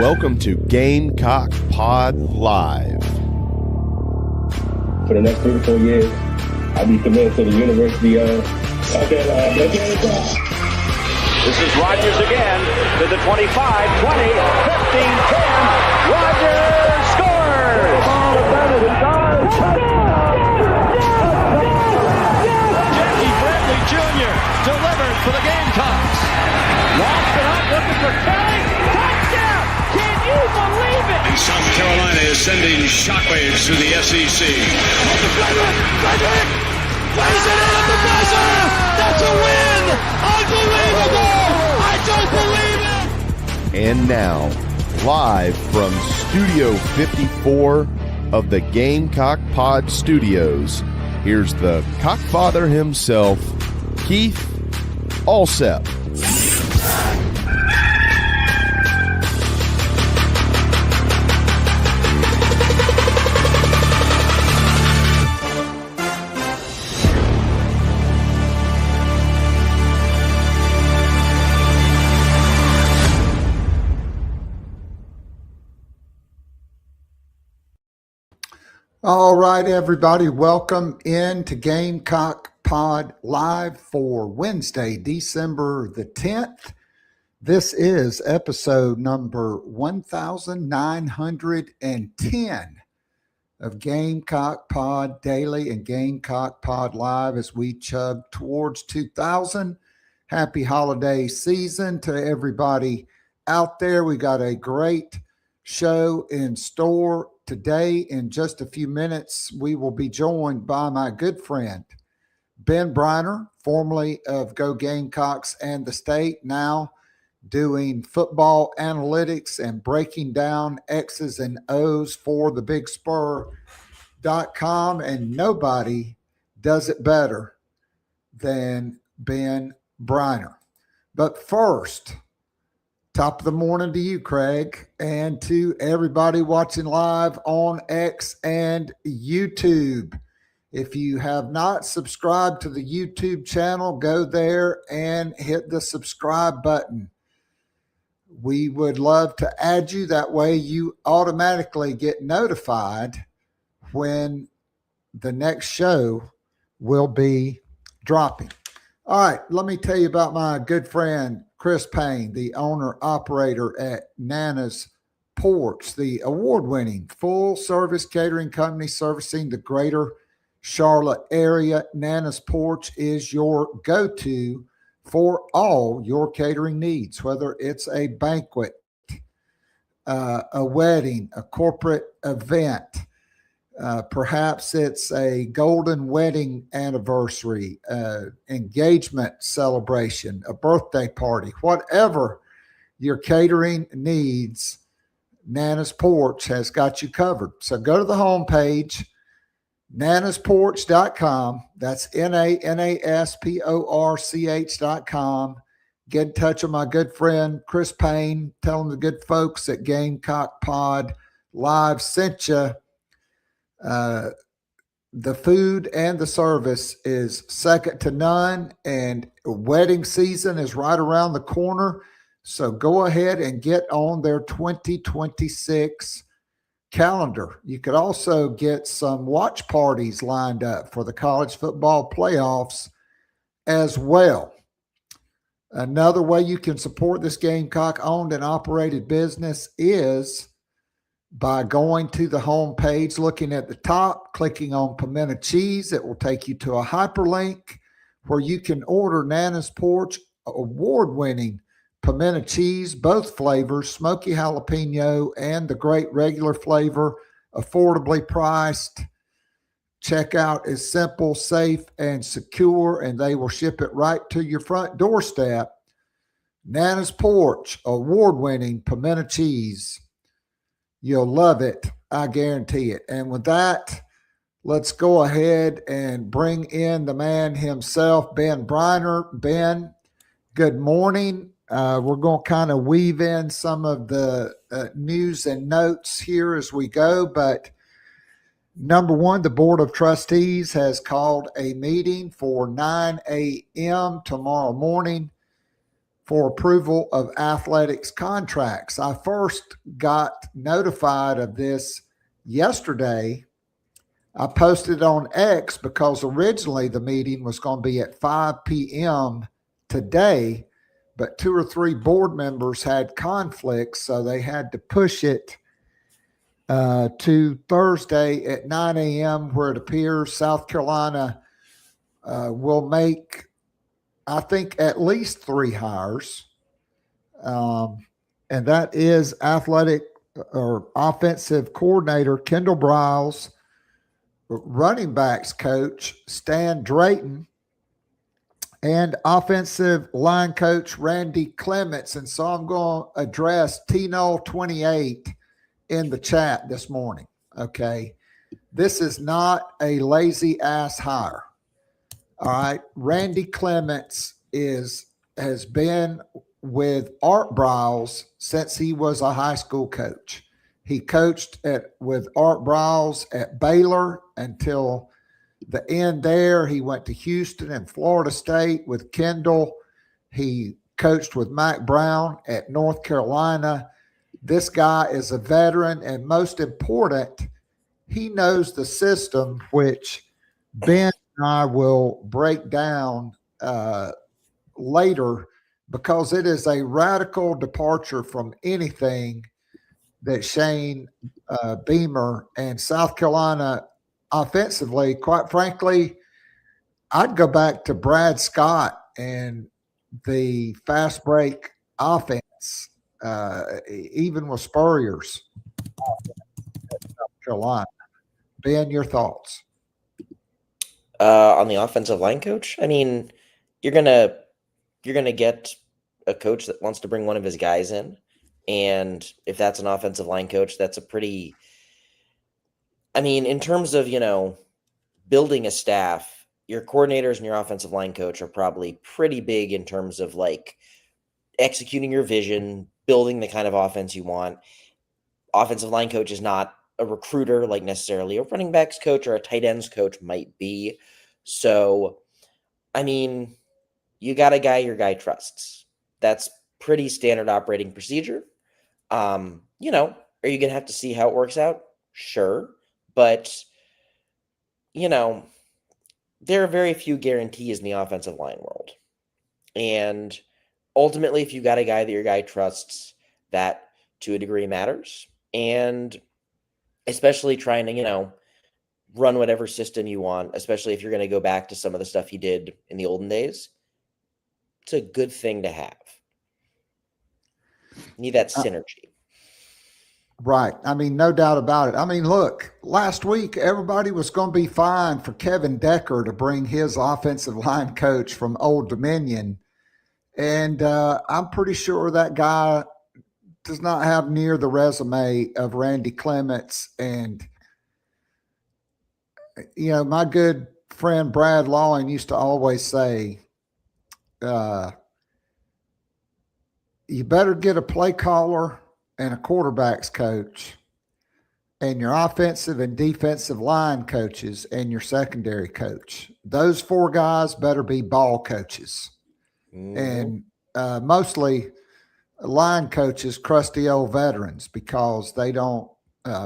Welcome to Gamecock Pod Live. For the next 3 to 4 years, I'll be committed to the University of This is Rodgers again to the 25, 20, 15, 10. Rodgers scores! Jackie Bradley Jr. delivered for the Gamecocks. Lost it up, looking for Kelly. Touchdown! Can you believe it? And South Carolina is sending shockwaves through the SEC. Frederick! Plays it in at the buzzer! That's a win! Unbelievable! I don't believe it! And now, live from Studio 54 of the Gamecock Pod Studios, here's the Cockfather himself, Keith Alsep. All right, everybody, welcome in to Gamecock Pod Live for Wednesday, December the 10th. This is episode number 1910 of Gamecock Pod Daily and Gamecock Pod Live as we chug towards 2000. Happy holiday season to everybody out there. We got a great show in store today. In just a few minutes, we will be joined by my good friend, Ben Breiner, formerly of Go Gamecocks and the State, now doing football analytics and breaking down X's and O's for thebigspur.com. And nobody does it better than Ben Breiner. But first, top of the morning to you, Craig, and to everybody watching live on X and YouTube. If you have not subscribed to the YouTube channel, go there and hit the subscribe button. We would love to add you. That way you automatically get notified when the next show will be dropping. All right, let me tell you about my good friend, Chris Payne, the owner-operator at Nana's Porch, the award-winning full-service catering company servicing the greater Charlotte area. Nana's Porch is your go-to for all your catering needs, whether it's a banquet, a wedding, a corporate event. Perhaps it's a golden wedding anniversary, engagement celebration, a birthday party, whatever your catering needs, Nana's Porch has got you covered. So go to the homepage, nanasporch.com. That's NANASPORCH.com. Get in touch with my good friend, Chris Payne. Tell him the good folks at Gamecock Pod Live sent you. The food and the service is second to none, and wedding season is right around the corner. So go ahead and get on their 2026 calendar. You could also get some watch parties lined up for the college football playoffs as well. Another way you can support this Gamecock owned and operated business is by going to the home page, looking at the top, clicking on pimento cheese. It will take you to a hyperlink where you can order Nana's Porch award-winning pimento cheese, both flavors, smoky jalapeno and the great regular flavor, affordably priced. Checkout is simple, safe, and secure, and they will ship it right to your front doorstep. Nana's Porch, award-winning pimento cheese. You'll love it. I guarantee it. And with that, let's go ahead and bring in the man himself, Ben Breiner. Ben, good morning. We're going to kind of weave in some of the news and notes here as we go. But number one, the Board of Trustees has called a meeting for 9 a.m. tomorrow morning for approval of athletics contracts. I first got notified of this yesterday. I posted on X because originally the meeting was going to be at 5 p.m. today, but 2 or 3 board members had conflicts, so they had to push it to Thursday at 9 a.m., where it appears South Carolina will make, I think, at least 3 hires. And that is athletic or offensive coordinator Kendal Briles, running backs coach Stan Drayton, and offensive line coach Randy Clements. And so I'm going to address Tino28 in the chat this morning. Okay. This is not a lazy ass hire. All right. Randy Clements has been with Art Briles since he was a high school coach. He coached with Art Briles at Baylor until the end there. He went to Houston and Florida State with Kendal. He coached with Mac Brown at North Carolina. This guy is a veteran, and most important, he knows the system, which Ben and I will break down later, because it is a radical departure from anything that Shane Beamer and South Carolina offensively. Quite frankly, I'd go back to Brad Scott and the fast break offense, even with Spurrier's South Carolina. Ben, your thoughts? On the offensive line coach? I mean, you're gonna get a coach that wants to bring one of his guys in. And if that's an offensive line coach, that's a pretty, I mean, in terms of, building a staff, your coordinators and your offensive line coach are probably pretty big in terms of like executing your vision, building the kind of offense you want. Offensive line coach is not a recruiter like necessarily a running backs coach or a tight ends coach might be. So, I mean, you got a guy your guy trusts. That's pretty standard operating procedure. Are you going to have to see how it works out? Sure. But, there are very few guarantees in the offensive line world. And ultimately, if you got a guy that your guy trusts, that to a degree matters. And especially trying to, run whatever system you want, especially if you're going to go back to some of the stuff he did in the olden days, it's a good thing to have. Need that synergy. Right. I mean, no doubt about it. I mean, look, last week, everybody was going to be fine for Kevin Decker to bring his offensive line coach from Old Dominion. And I'm pretty sure that guy does not have near the resume of Randy Clements. And, my good friend Brad Lawing used to always say, you better get a play caller and a quarterback's coach and your offensive and defensive line coaches and your secondary coach. Those 4 guys better be ball coaches. And mostly line coaches, crusty old veterans, because they don't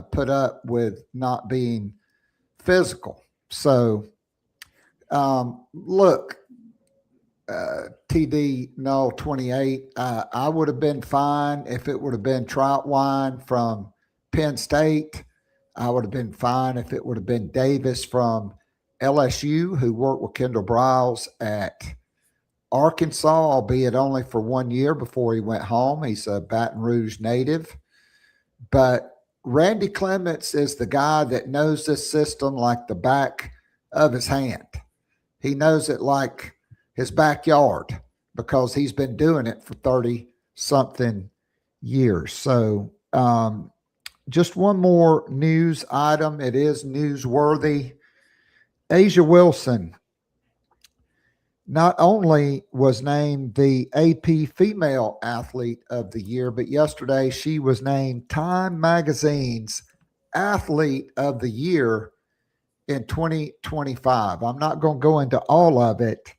put up with not being physical. So, look, TD no 28. I would have been fine if it would have been Troutwine from Penn State. I would have been fine if it would have been Davis from LSU, who worked with Kendal Briles at Arkansas, albeit only for 1 year before he went home. He's a Baton Rouge native. But Randy Clements is the guy that knows this system like the back of his hand. He knows it like his backyard because he's been doing it for 30-something years. So just one more news item. It is newsworthy. Asia Wilson not only was named the AP Female Athlete of the Year, but yesterday she was named Time Magazine's Athlete of the Year in 2025. I'm not going to go into all of it,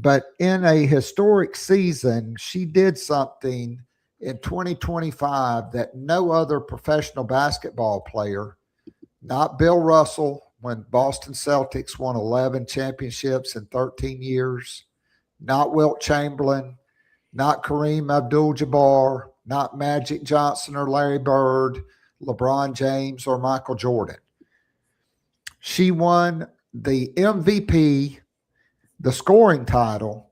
But in a historic season, she did something in 2025 that no other professional basketball player, not Bill Russell when Boston Celtics won 11 championships in 13 years, not Wilt Chamberlain, not Kareem Abdul-Jabbar, not Magic Johnson or Larry Bird, LeBron James or Michael Jordan. She won the MVP, the scoring title,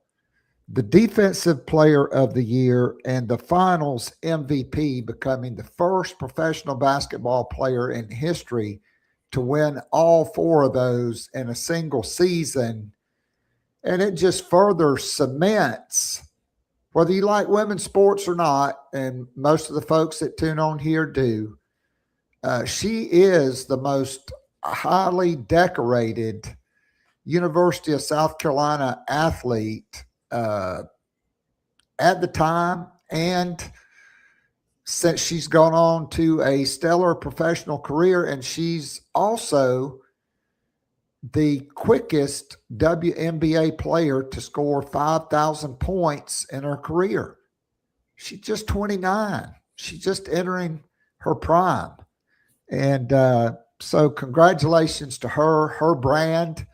the defensive player of the year, and the finals MVP, becoming the first professional basketball player in history to win all four of those in a single season. And it just further cements, whether you like women's sports or not, and most of the folks that tune on here do, she is the most highly decorated University of South Carolina athlete at the time, and since she's gone on to a stellar professional career, and she's also the quickest WNBA player to score 5,000 points in her career. She's just 29. She's just entering her prime. And so congratulations to her brand,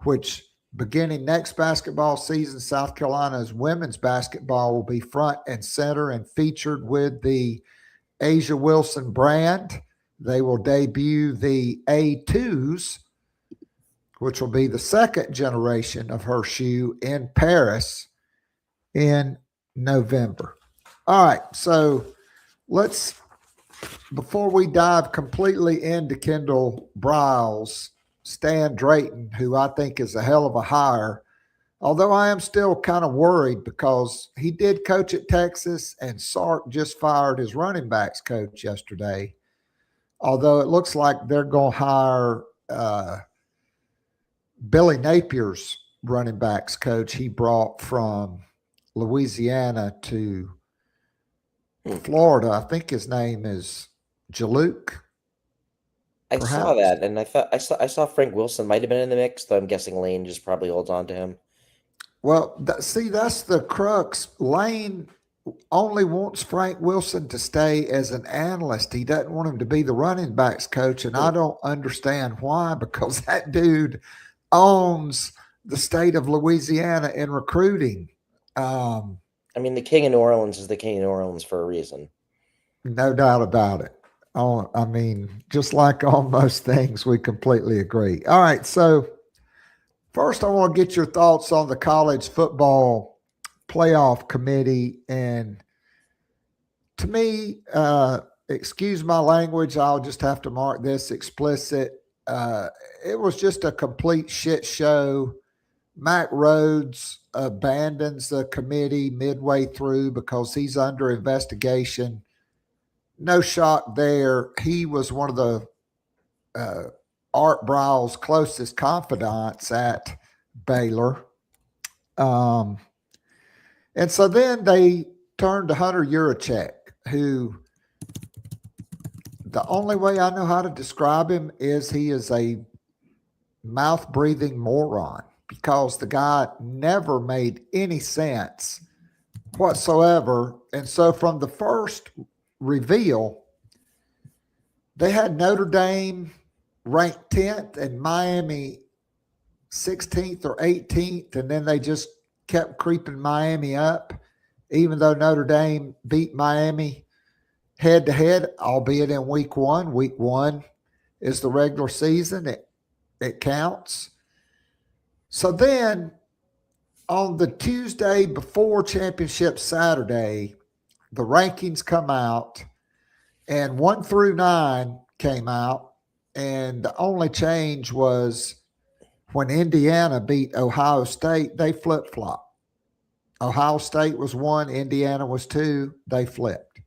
which beginning next basketball season, South Carolina's women's basketball will be front and center and featured with the Asia Wilson brand. They will debut the A2s, which will be the second generation of her shoe, in Paris in November. All right, so before we dive completely into Kendal Briles, Stan Drayton, who I think is a hell of a hire, although I am still kind of worried because he did coach at Texas, and Sark just fired his running backs coach yesterday, although it looks like they're going to hire Billy Napier's running backs coach he brought from Louisiana to Florida. I think his name is Jaluk. I saw that, and I saw Frank Wilson might have been in the mix, though I'm guessing Lane just probably holds on to him. Well, that's the crux. Lane only wants Frank Wilson to stay as an analyst. He doesn't want him to be the running backs coach, and I don't understand why, because that dude owns the state of Louisiana in recruiting. I mean, the king of New Orleans is the king of New Orleans for a reason. No doubt about it. Oh, I mean, just like on most things, we completely agree. All right, so first I want to get your thoughts on the college football playoff committee. And to me, excuse my language, I'll just have to mark this explicit. It was just a complete shit show. Mack Rhodes abandons the committee midway through because he's under investigation. No shock there. He was one of the Art Briles' closest confidants at Baylor. And so then they turned to Hunter Yurachek, who the only way I know how to describe him is he is a mouth-breathing moron, because the guy never made any sense whatsoever. And so from the first reveal, they had Notre Dame ranked 10th and Miami 16th or 18th, and then they just kept creeping Miami up, even though Notre Dame beat Miami head-to-head, albeit in week one. Week one is the regular season. It counts. So then on the Tuesday before championship Saturday, the rankings come out, and 1 through 9 came out, and the only change was when Indiana beat Ohio State, they flip-flopped. Ohio State was 1, Indiana was 2, they flipped.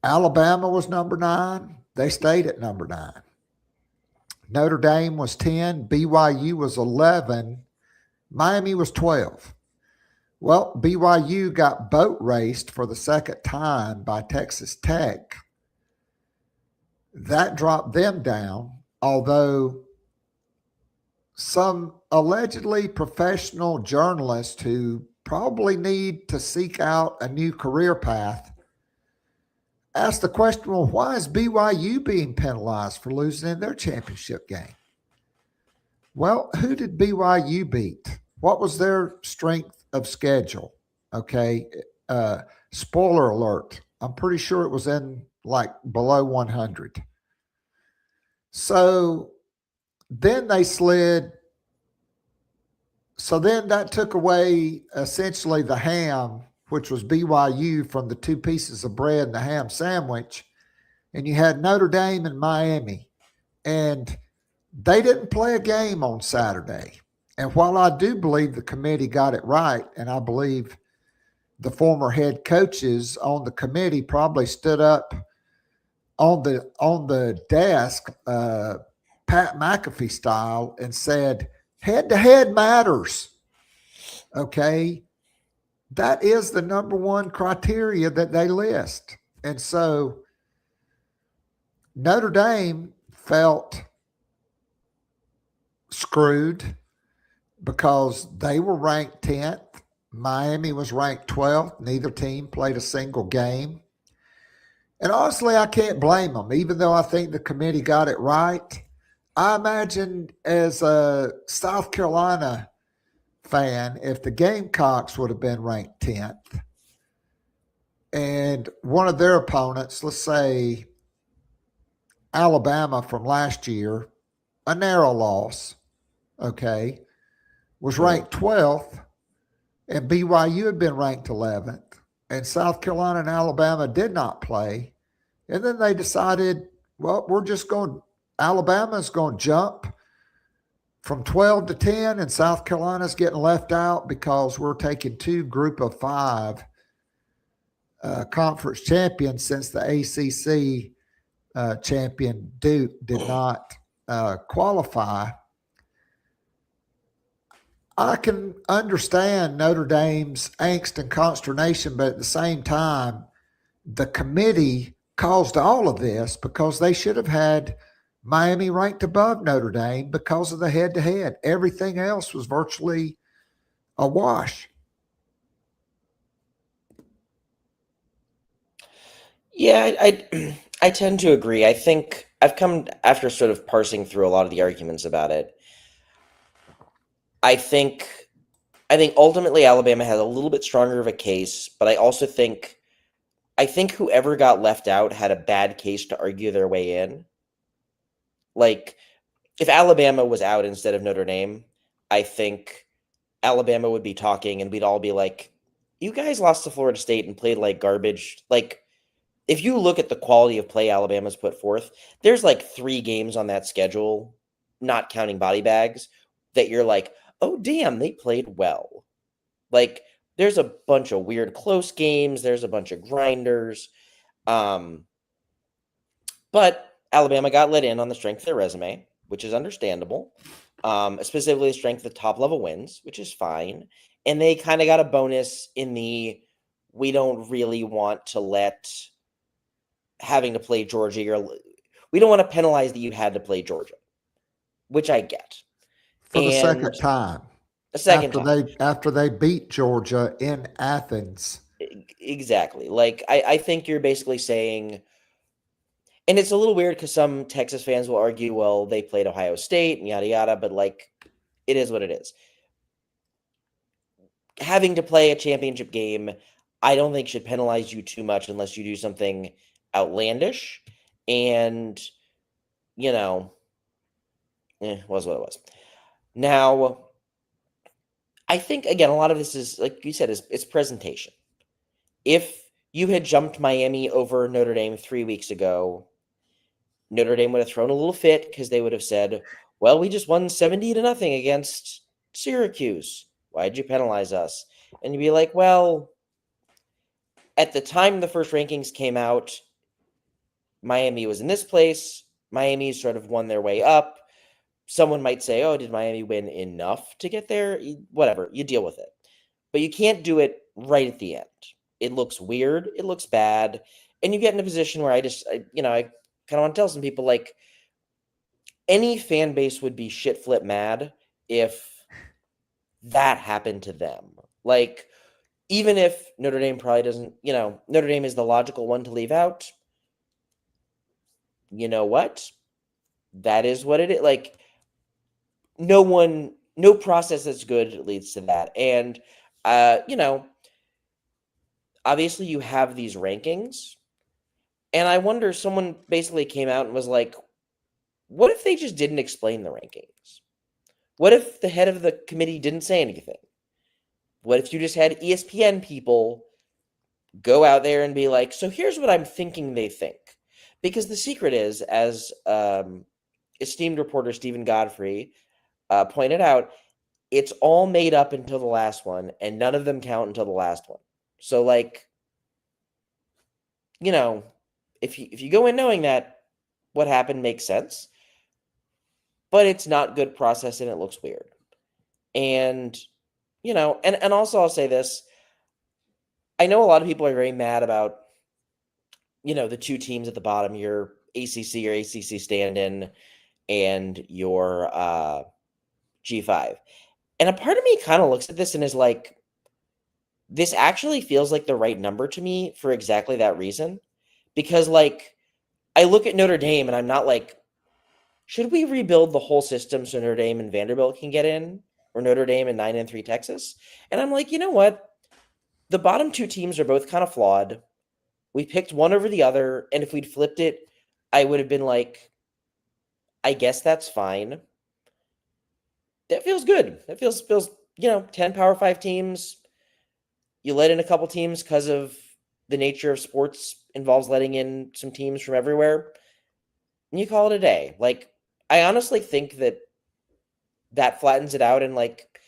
Alabama was number 9, they stayed at number 9. Notre Dame was 10, BYU was 11, Miami was 12. Well, BYU got boat raced for the second time by Texas Tech. That dropped them down, although some allegedly professional journalists who probably need to seek out a new career path asked the question, well, why is BYU being penalized for losing in their championship game? Well, who did BYU beat? What was their strength of schedule? Okay. Spoiler alert. I'm pretty sure it was in like below 100. So then they slid. So then that took away essentially the ham, which was BYU, from the two pieces of bread and the ham sandwich. And you had Notre Dame and Miami. And they didn't play a game on Saturday. And while I do believe the committee got it right, and I believe the former head coaches on the committee probably stood up on the desk, Pat McAfee style, and said, head-to-head matters. Okay? That is the number one criteria that they list. And so Notre Dame felt screwed because they were ranked 10th. Miami was ranked 12th. Neither team played a single game. And honestly, I can't blame them, even though I think the committee got it right. I imagine as a South Carolina fan, if the Gamecocks would have been ranked 10th and one of their opponents, let's say Alabama from last year, a narrow loss, okay, was ranked 12th, and BYU had been ranked 11th, and South Carolina and Alabama did not play. And then they decided, well, Alabama's going to jump from 12 to 10, and South Carolina's getting left out because we're taking two group of five conference champions, since the ACC champion Duke did not qualify. I can understand Notre Dame's angst and consternation, but at the same time, the committee caused all of this because they should have had Miami ranked above Notre Dame because of the head-to-head. Everything else was virtually a wash. Yeah, I tend to agree. I think I've come after sort of parsing through a lot of the arguments about it. I think ultimately Alabama had a little bit stronger of a case, but I also think whoever got left out had a bad case to argue their way in. Like, if Alabama was out instead of Notre Dame, I think Alabama would be talking and we'd all be like, you guys lost to Florida State and played like garbage. Like, if you look at the quality of play Alabama's put forth, there's like 3 games on that schedule, not counting body bags, that you're like, oh, damn, they played well. Like, there's a bunch of weird close games. There's a bunch of grinders. But Alabama got let in on the strength of their resume, which is understandable. Specifically the strength of top-level wins, which is fine. And they kind of got a bonus in the we don't really want to let having to play Georgia, or we don't want to penalize that you had to play Georgia, which I get. For the second time. After they beat Georgia in Athens. Exactly. Like, I think you're basically saying, and it's a little weird because some Texas fans will argue, well, they played Ohio State and yada, yada, but like, it is what it is. Having to play a championship game, I don't think should penalize you too much unless you do something outlandish. And, was what it was. Now, I think, again, a lot of this is, like you said, it's presentation. If you had jumped Miami over Notre Dame 3 weeks ago, Notre Dame would have thrown a little fit because they would have said, well, we just won 70-0 against Syracuse. Why'd you penalize us? And you'd be like, well, at the time the first rankings came out, Miami was in this place. Miami sort of won their way up. Someone might say, oh, did Miami win enough to get there? Whatever, you deal with it. But you can't do it right at the end. It looks weird. It looks bad. And you get in a position where I kind of want to tell some people, like, any fan base would be shit flip mad if that happened to them. Like, even if Notre Dame probably doesn't, Notre Dame is the logical one to leave out. You know what? That is what it is. Like, no process that's good leads to that. And, obviously you have these rankings. And I wonder, someone basically came out and was like, what if they just didn't explain the rankings? What if the head of the committee didn't say anything? What if you just had ESPN people go out there and be like, so here's what I'm thinking they think? Because the secret is, as esteemed reporter Stephen Godfrey pointed out, it's all made up until the last one, and none of them count until the last one. So, like, if you go in knowing that what happened makes sense, but it's not good process and it looks weird. And, and also I'll say this. I know a lot of people are very mad about, the two teams at the bottom, your ACC or ACC stand-in and your G5. And a part of me kind of looks at this and is like, this actually feels like the right number to me for exactly that reason. Because, like, I look at Notre Dame and I'm not like, should we rebuild the whole system so Notre Dame and Vanderbilt can get in? Or Notre Dame and 9-3 Texas? And I'm like, you know what? The bottom two teams are both kind of flawed. We picked one over the other. And if we'd flipped it, I would have been like, I guess that's fine. That feels good. That feels 10 Power 5 teams. You let in a couple teams because of the nature of sports involves letting in some teams from everywhere. And you call it a day. Like, I honestly think that flattens it out. And, like,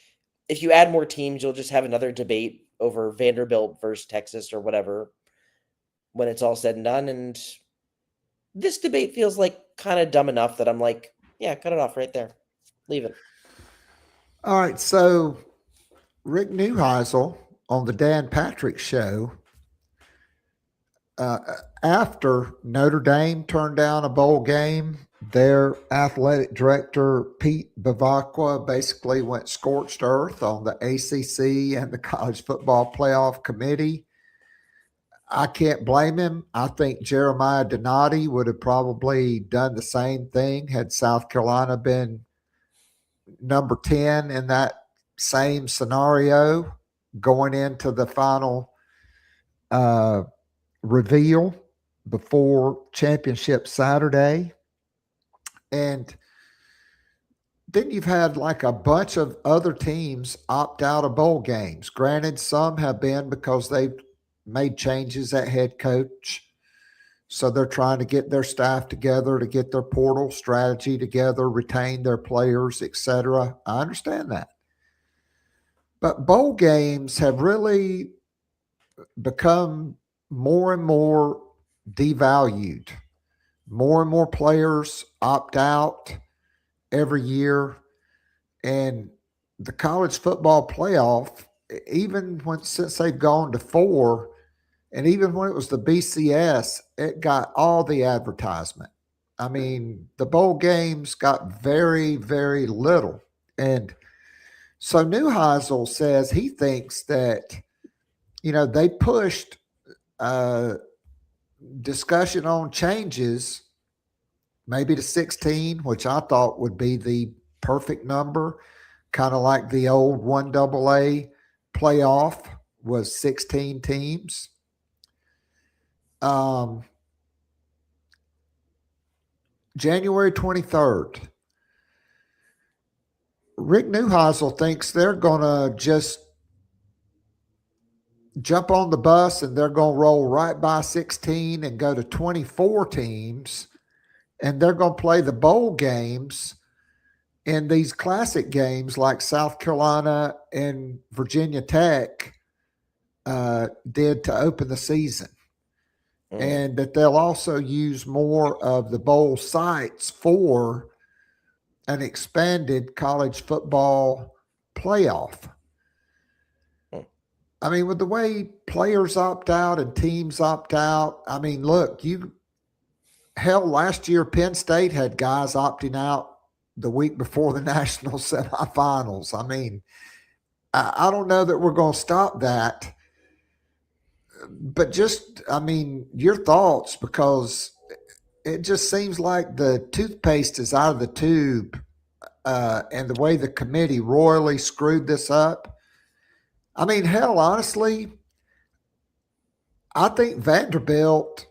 if you add more teams, you'll just have another debate over Vanderbilt versus Texas or whatever when it's all said and done. And this debate feels like kind of dumb enough that I'm like, yeah, cut it off right there. Leave it. All right. So Rick Neuheisel on the Dan Patrick Show, after Notre Dame turned down a bowl game, their athletic director, Pete Bavacqua, basically went scorched earth on the ACC and the College Football Playoff Committee. I can't blame him. I think Jeremiah Donati would have probably done the same thing had South Carolina been number 10 in that same scenario going into the final reveal before championship Saturday. And then you've had like a bunch of other teams opt out of bowl games. Granted, some have been because they've made changes at head coach. So they're trying to get their staff together, to get their portal strategy together, retain their players, etc. I understand that. But bowl games have really become more and more devalued. More and more players opt out every year. And the college football playoff, even since they've gone to 4, and even when it was the BCS, it got all the advertisement. I mean, the bowl games got very, very little. And so Neuheisel says he thinks that, they pushed discussion on changes maybe to 16, which I thought would be the perfect number, kind of like the old 1AA playoff was 16 teams. January 23rd, Rick Neuheisel thinks they're going to just jump on the bus and they're going to roll right by 16 and go to 24 teams, and they're going to play the bowl games in these classic games like South Carolina and Virginia Tech did to open the season. And that they'll also use more of the bowl sites for an expanded college football playoff. I mean, with the way players opt out and teams opt out, I mean, look, last year Penn State had guys opting out the week before the national semifinals. I mean, I don't know that we're going to stop that. But just, I mean, your thoughts, because it just seems like the toothpaste is out of the tube, and the way the committee royally screwed this up. I mean, hell, honestly, I think Vanderbilt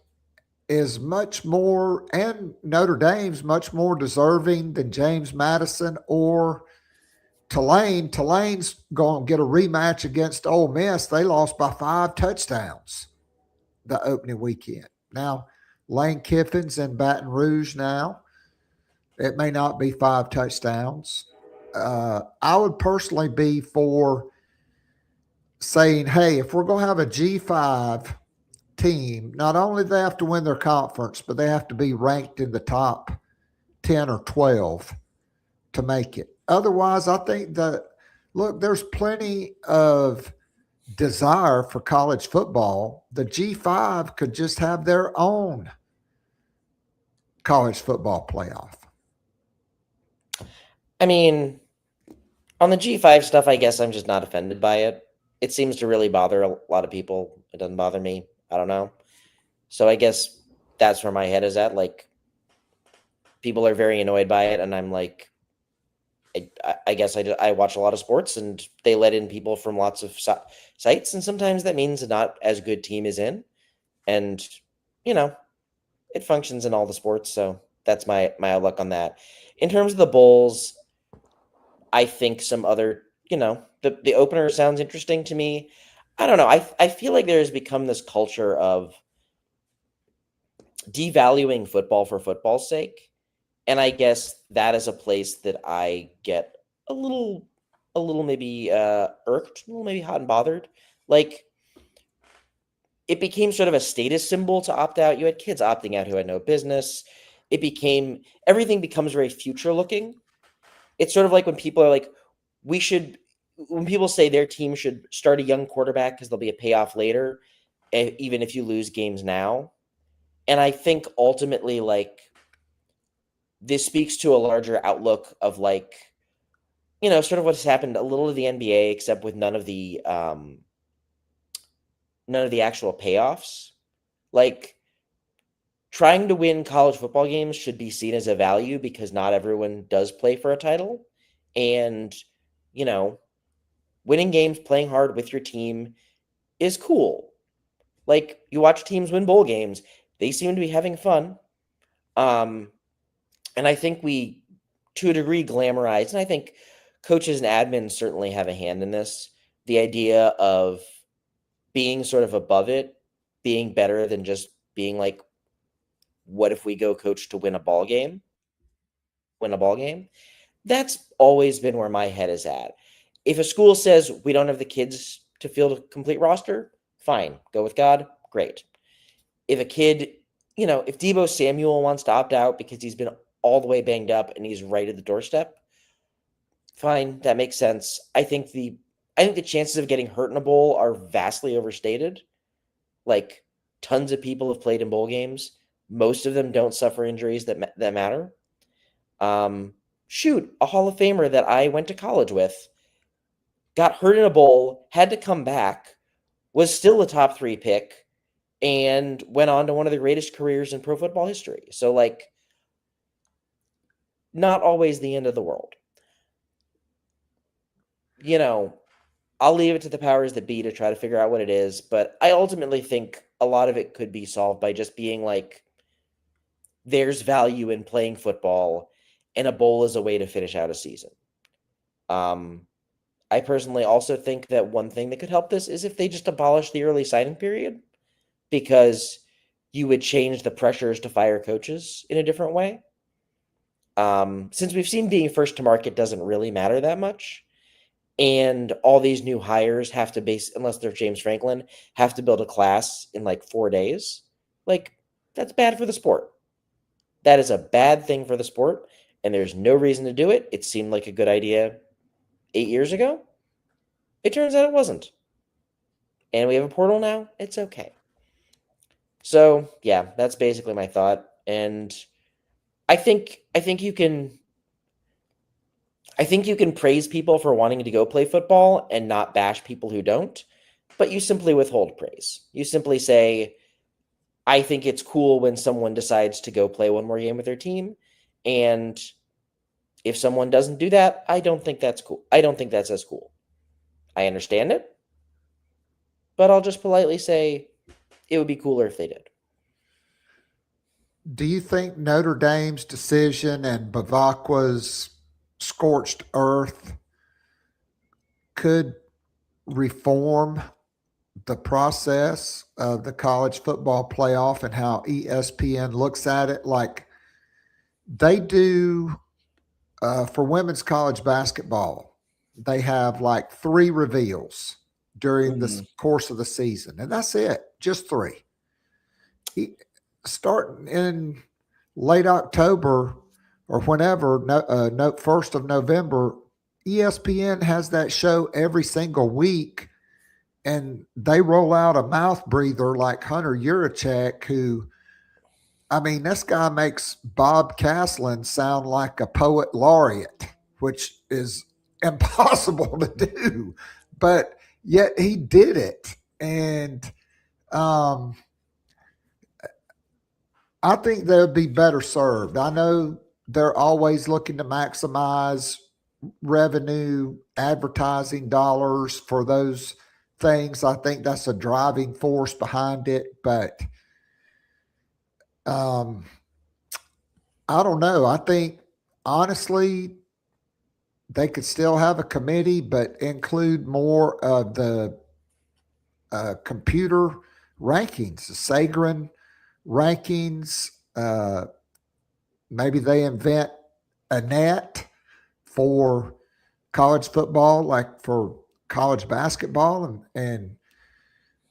is much more, and Notre Dame's much more deserving than James Madison or Tulane. Tulane's going to get a rematch against Ole Miss. They lost by 5 touchdowns the opening weekend. Now, Lane Kiffin's in Baton Rouge now. It may not be 5 touchdowns. I would personally be for saying, hey, if we're going to have a G5 team, not only do they have to win their conference, but they have to be ranked in the top 10 or 12 to make it. Otherwise, I think that, look, there's plenty of desire for college football. The G5 could just have their own college football playoff. I mean, on the G5 stuff, I guess I'm just not offended by it. It seems to really bother a lot of people. It doesn't bother me. I don't know. So I guess that's where my head is at. Like, people are very annoyed by it, and I'm like, I guess I watch a lot of sports, and they let in people from lots of sites, and sometimes that means a not as good team is in, and it functions in all the sports. So that's my outlook on that. In terms of the bowls, I think some other, the opener sounds interesting to me. I don't know. I feel like there has become this culture of devaluing football for football's sake. And I guess that is a place that I get a little maybe irked, a little maybe hot and bothered. Like, it became sort of a status symbol to opt out. You had kids opting out who had no business. Everything becomes very future looking. It's sort of like when people are like, when people say their team should start a young quarterback because there'll be a payoff later, even if you lose games now. And I think ultimately, like, this speaks to a larger outlook of, like, sort of what's happened a little to the NBA, except with none of the actual payoffs. Like, trying to win college football games should be seen as a value because not everyone does play for a title. And, winning games, playing hard with your team is cool. Like, you watch teams win bowl games, they seem to be having fun. And I think we, to a degree, glamorize, and I think coaches and admins certainly have a hand in this, the idea of being sort of above it, being better than just being like, what if we go coach to win a ball game? That's always been where my head is at. If a school says we don't have the kids to field a complete roster, fine, go with God, great. If a kid, if Deebo Samuel wants to opt out because he's been all the way banged up and he's right at the doorstep, fine, that makes sense. I think the chances of getting hurt in a bowl are vastly overstated. Like, tons of people have played in bowl games. Most of them don't suffer injuries that matter. Shoot, a Hall of Famer that I went to college with got hurt in a bowl, had to come back, was still a top 3 pick, and went on to one of the greatest careers in pro football history. So, like, not always the end of the world. I'll leave it to the powers that be to try to figure out what it is, but I ultimately think a lot of it could be solved by just being like, there's value in playing football, and a bowl is a way to finish out a season. I personally also think that one thing that could help this is if they just abolish the early signing period, because you would change the pressures to fire coaches in a different way. Since we've seen being first to market doesn't really matter that much, and all these new hires have to unless they're James Franklin, have to build a class in like 4 days. Like, that's bad for the sport. That is a bad thing for the sport, and there's no reason to do it. It seemed like a good idea 8 years ago. It turns out it wasn't. And we have a portal now. It's okay. So, yeah, that's basically my thought. And I think you can I think you can praise people for wanting to go play football and not bash people who don't, but you simply withhold praise. You simply say, I think it's cool when someone decides to go play one more game with their team. And if someone doesn't do that, I don't think that's cool. I don't think that's as cool. I understand it, but I'll just politely say it would be cooler if they did. Do you think Notre Dame's decision and Bavacqua's scorched earth could reform the process of the college football playoff and how ESPN looks at it? Like they do for women's college basketball, they have like 3 reveals during the course of the season, and that's it, just 3. Starting in late October or whenever, 1st of November, ESPN has that show every single week, and they roll out a mouth breather like Hunter Yurachek, who, I mean, this guy makes Bob Caslin sound like a poet laureate, which is impossible to do, but yet he did it. And I think they would be better served. I know they're always looking to maximize revenue, advertising dollars for those things. I think that's a driving force behind it, but I don't know. I think honestly, they could still have a committee, but include more of the computer rankings, the Sagarin rankings. Maybe they invent a net for college football, like for college basketball, and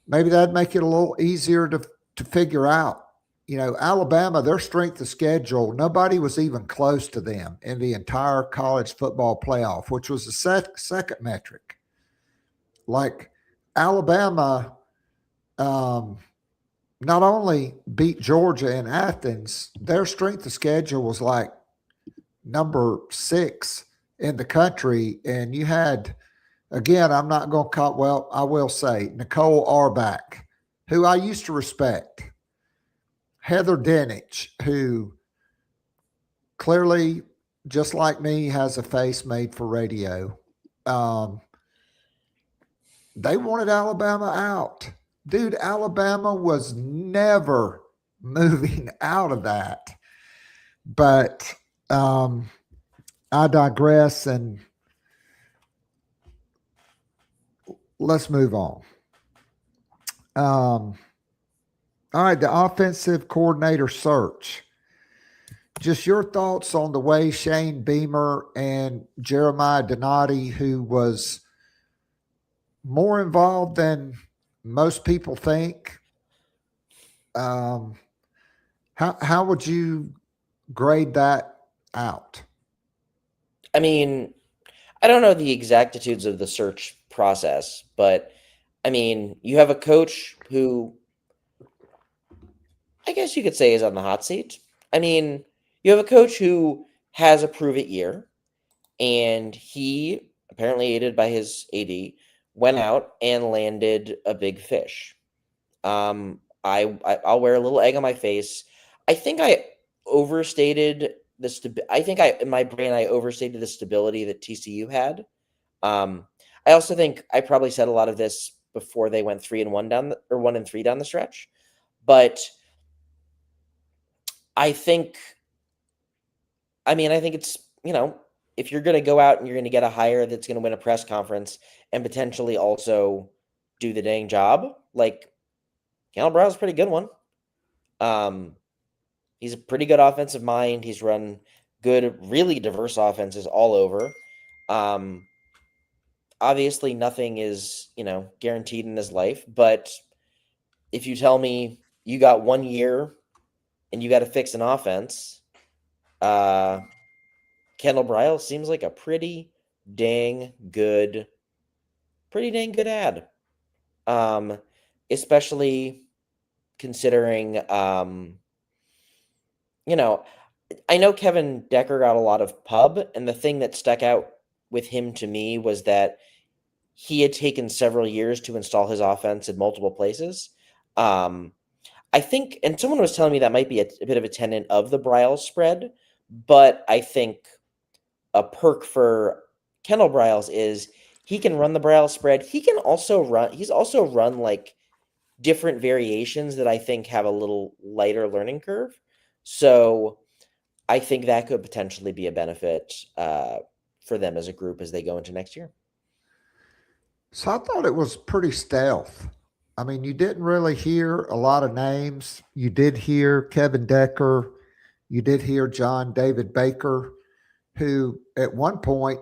maybe that'd make it a little easier to figure out. You know, Alabama, their strength of schedule, nobody was even close to them in the entire college football playoff, which was the second metric. Like Alabama not only beat Georgia in Athens, their strength of schedule was like number 6 in the country. And you had, again, I'm not going to call, well, I will say Nicole Auerbach, who I used to respect, Heather Dinich, who clearly, just like me, has a face made for radio. They wanted Alabama out. Dude, Alabama was never moving out of that. But I digress, and let's move on. All right, the offensive coordinator search. Just your thoughts on the way Shane Beamer and Jeremiah Donati, who was more involved than most people think. How would you grade that out? I mean, I don't know the exactitudes of the search process, but I mean, you have a coach who I guess you could say is on the hot seat. I mean, you have a coach who has a prove it year, and he, apparently aided by his AD, went out and landed a big fish. I'll wear a little egg on my face. I think I overstated in my brain I overstated the stability that TCU had. I also think I probably said a lot of this before they went 3-1 1-3 down the stretch, but I think it's, if you're going to go out and you're going to get a hire that's going to win a press conference and potentially also do the dang job, like Kendal Briles is a pretty good one. He's a pretty good offensive mind. He's run good, really diverse offenses all over. Obviously nothing is, guaranteed in his life, but if you tell me you got 1 year and you got to fix an offense, Kendal Briles seems like a pretty dang good ad. Especially considering, I know Kevin Decker got a lot of pub, and the thing that stuck out with him to me was that he had taken several years to install his offense in multiple places. I think, and someone was telling me that might be a bit of a tenet of the Briles spread, but I think a perk for Kendal Briles is he can run the Briles spread. He's also run like different variations that I think have a little lighter learning curve. So I think that could potentially be a benefit for them as a group as they go into next year. So I thought it was pretty stealth. I mean, you didn't really hear a lot of names. You did hear Kevin Decker. You did hear John David Baker, who at one point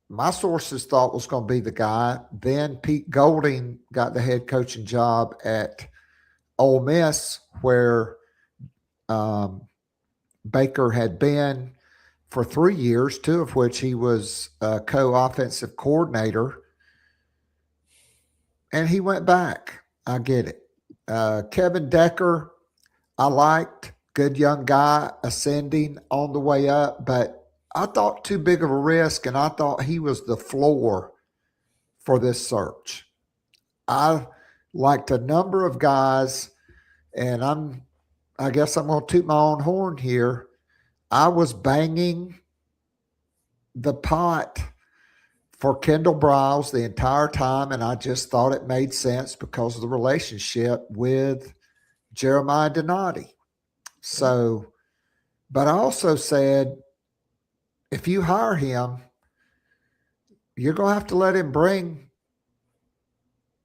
my sources thought was going to be the guy. Then Pete Golding got the head coaching job at Ole Miss, where Baker had been for 3 years, 2 of which he was co-offensive coordinator. And he went back. I get it. Kevin Decker, I liked. Good young guy, ascending on the way up, but I thought too big of a risk, and I thought he was the floor for this search. I liked a number of guys, and I guess I'm going to toot my own horn here. I was banging the pot for Kendal Briles the entire time, and I just thought it made sense because of the relationship with Jeremiah Donati. So, but I also said, if you hire him, you're going to have to let him bring,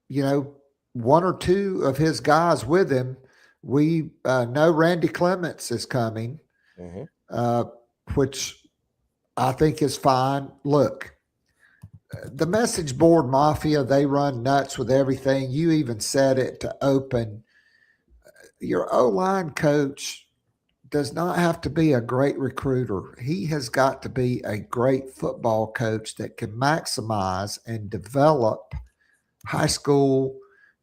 1 or 2 of his guys with him. We know Randy Clements is coming, which I think is fine. Look, the message board mafia, they run nuts with everything. You even said it to open. Your O-line coach does not have to be a great recruiter. He has got to be a great football coach that can maximize and develop high school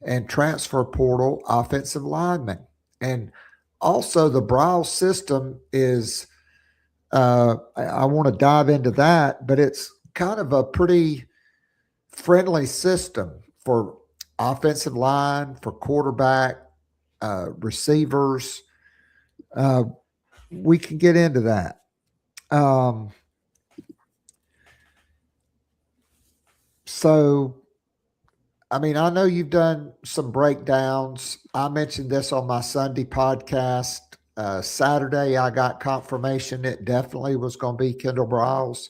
and transfer portal offensive linemen. And also the Briles system is, I want to dive into that, but it's kind of a pretty friendly system for offensive line, for quarterback, receivers. We can get into that. So, I mean, I know you've done some breakdowns. I mentioned this on my Sunday podcast. Saturday, I got confirmation it definitely was going to be Kendal Briles.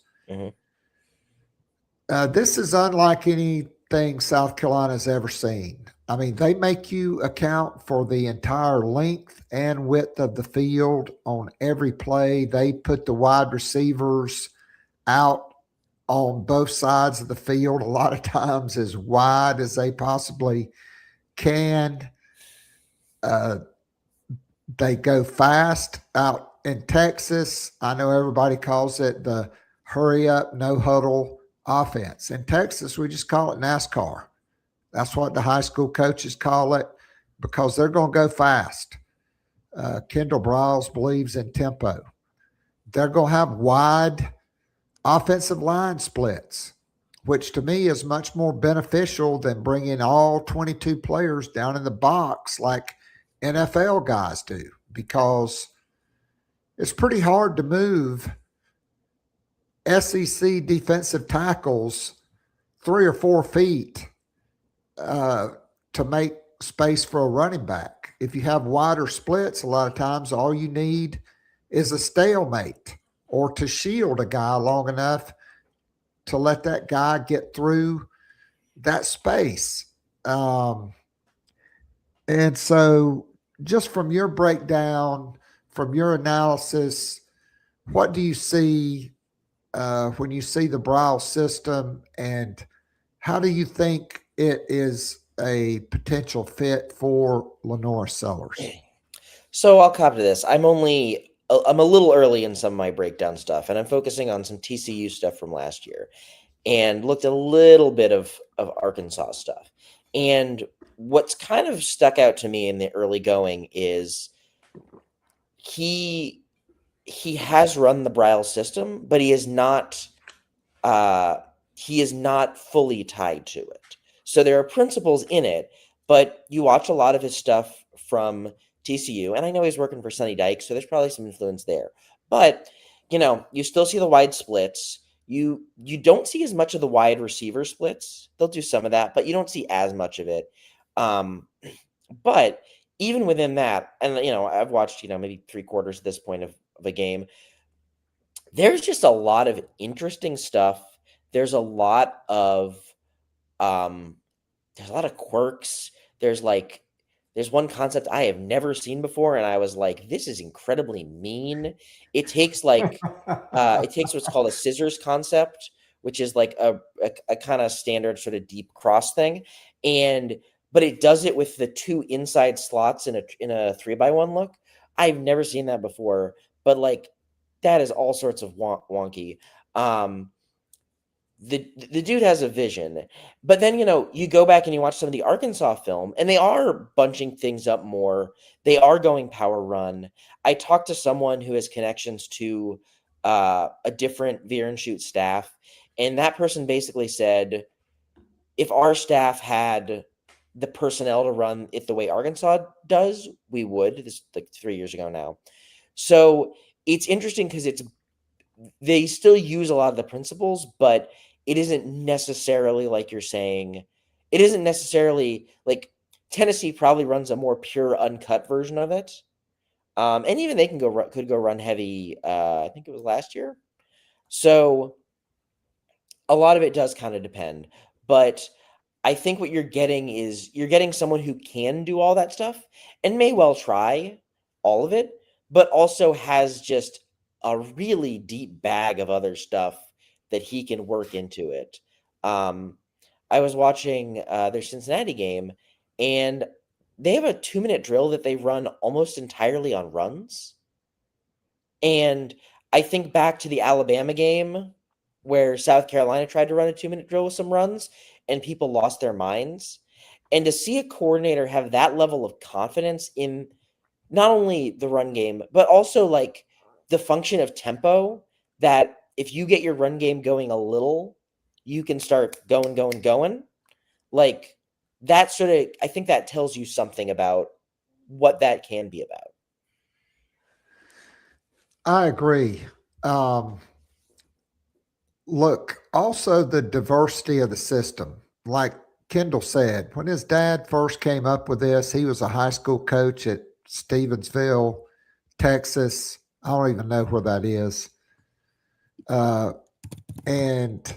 This is unlike anything South Carolina's ever seen. I mean, they make you account for the entire length and width of the field on every play. They put the wide receivers out on both sides of the field, a lot of times as wide as they possibly can. They go fast out in Texas. I know everybody calls it the hurry up, no huddle offense. In Texas, we just call it NASCAR. That's what the high school coaches call it because they're going to go fast. Kendal Briles believes in tempo. They're going to have wide offensive line splits, which to me is much more beneficial than bringing all 22 players down in the box like NFL guys do, because it's pretty hard to move SEC defensive tackles 3 or 4 feet to make space for a running back. If you have wider splits, a lot of times all you need is a stalemate or to shield a guy long enough to let that guy get through that space. And so just from your breakdown, from your analysis, what do you see when you see the Briles system, and how do you think it is a potential fit for Lenora Sellers? So I'll cop to this. I'm a little early in some of my breakdown stuff, and I'm focusing on some TCU stuff from last year and looked a little bit of Arkansas stuff. And what's kind of stuck out to me in the early going is he he has run the Briles system, but he is not fully tied to it. So there are principles in it, but you watch a lot of his stuff from TCU, and I know he's working for Sonny Dykes, so there's probably some influence there. But you still see the wide splits. You don't see as much of the wide receiver splits. They'll do some of that, but you don't see as much of it. But even within that, and I've watched maybe 3/4 at this point of a game. There's just a lot of interesting stuff. There's a lot of quirks. There's one concept I have never seen before, and I was like, this is incredibly mean. It takes what's called a scissors concept, which is like a kind of standard sort of deep cross thing, but it does it with the two inside slots in a 3x1 look. I've never seen that before, but that is all sorts of wonky. The dude has a vision, but then you go back and you watch some of the Arkansas film, and they are bunching things up more. They are going power run. I talked to someone who has connections to a different veer and shoot staff, and that person basically said, if our staff had the personnel to run it the way Arkansas does, we would. This is like 3 years ago now. So it's interesting because they still use a lot of the principles, but it isn't necessarily like you're saying. It isn't necessarily like Tennessee probably runs a more pure, uncut version of it, and even they could go run heavy. I think it was last year. So a lot of it does kind of depend, but I think what you're getting is someone who can do all that stuff and may well try all of it, but also has just a really deep bag of other stuff that he can work into it. I was watching their Cincinnati game, and they have a 2-minute drill that they run almost entirely on runs. And I think back to the Alabama game where South Carolina tried to run a 2-minute drill with some runs, and people lost their minds. And to see a coordinator have that level of confidence in not only the run game, but also the function of tempo, that if you get your run game going a little, you can start going. That sort of, I think that tells you something about what that can be about. I agree. Look, also the diversity of the system. Like Kendall said, when his dad first came up with this, he was a high school coach at Stevensville, Texas. I don't even know where that is. And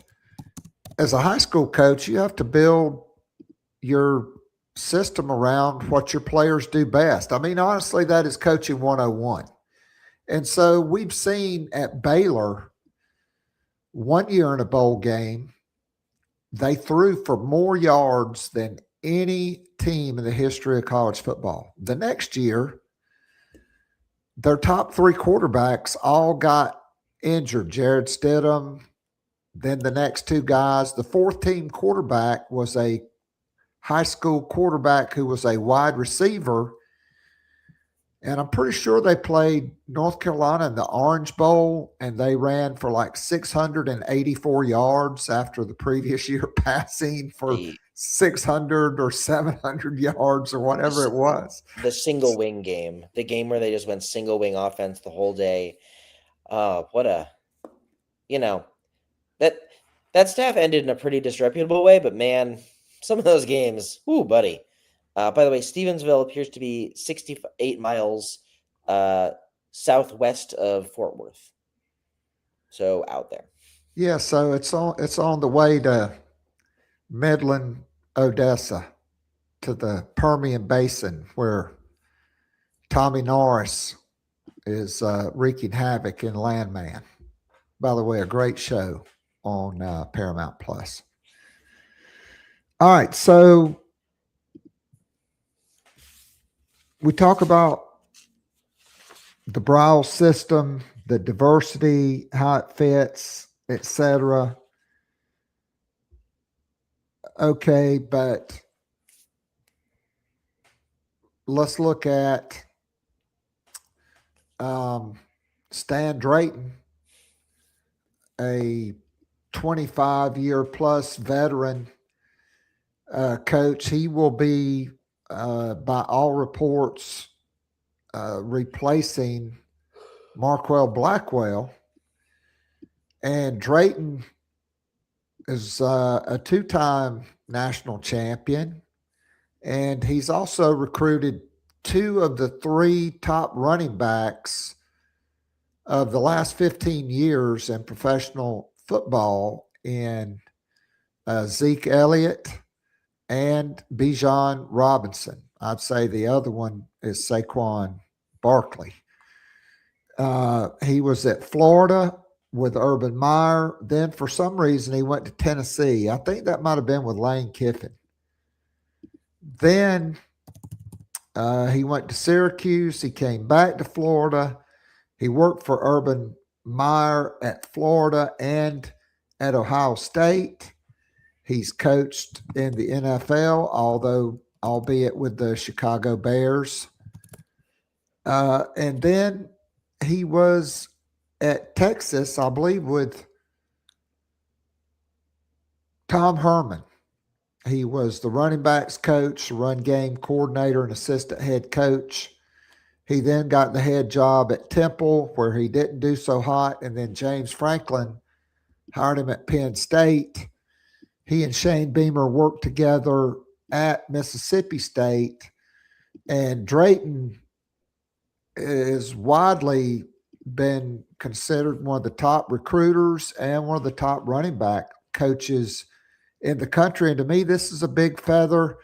as a high school coach, you have to build your system around what your players do best. I mean, honestly, that is coaching 101. And so we've seen at Baylor, one year in a bowl game, they threw for more yards than any team in the history of college football. The next year, their top 3 quarterbacks all got injured. Jared Stidham, then the next 2 guys. The 4th team quarterback was a high school quarterback who was a wide receiver. And I'm pretty sure they played North Carolina in the Orange Bowl, and they ran for 684 yards after the previous year passing for 600 or 700 yards or whatever it was. The single wing game, the game where they just went single wing offense the whole day. That staff ended in a pretty disreputable way, but man, some of those games, ooh, buddy. By the way, Stevensville appears to be 68 miles southwest of Fort Worth. So out there. Yeah, so it's on the way to Midland, Odessa, to the Permian Basin, where Tommy Norris is wreaking havoc in Landman. By the way, a great show on Paramount Plus. All right, so we talk about the Briles system, the diversity, how it fits, etc. Okay, but let's look at Stan Drayton, a 25-year-plus veteran coach. He will be, by all reports, replacing Marquell Blackwell. And Drayton is a two-time national champion, and he's also recruited two of the three top running backs of the last 15 years in professional football in Zeke Elliott and Bijan Robinson. I'd say the other one is Saquon Barkley. He was at Florida with Urban Meyer. Then for some reason he went to Tennessee. I think that might have been with Lane Kiffin. Then he went to Syracuse. He came back to Florida. He worked for Urban Meyer at Florida and at Ohio State. He's coached in the NFL, albeit with the Chicago Bears. And then he was at Texas, I believe, with Tom Herman. He was the running backs coach, run game coordinator, and assistant head coach. He then got the head job at Temple, where he didn't do so hot, and then James Franklin hired him at Penn State. He and Shane Beamer worked together at Mississippi State, and Drayton is widely been considered one of the top recruiters and one of the top running back coaches in the country. And to me, this is a big feather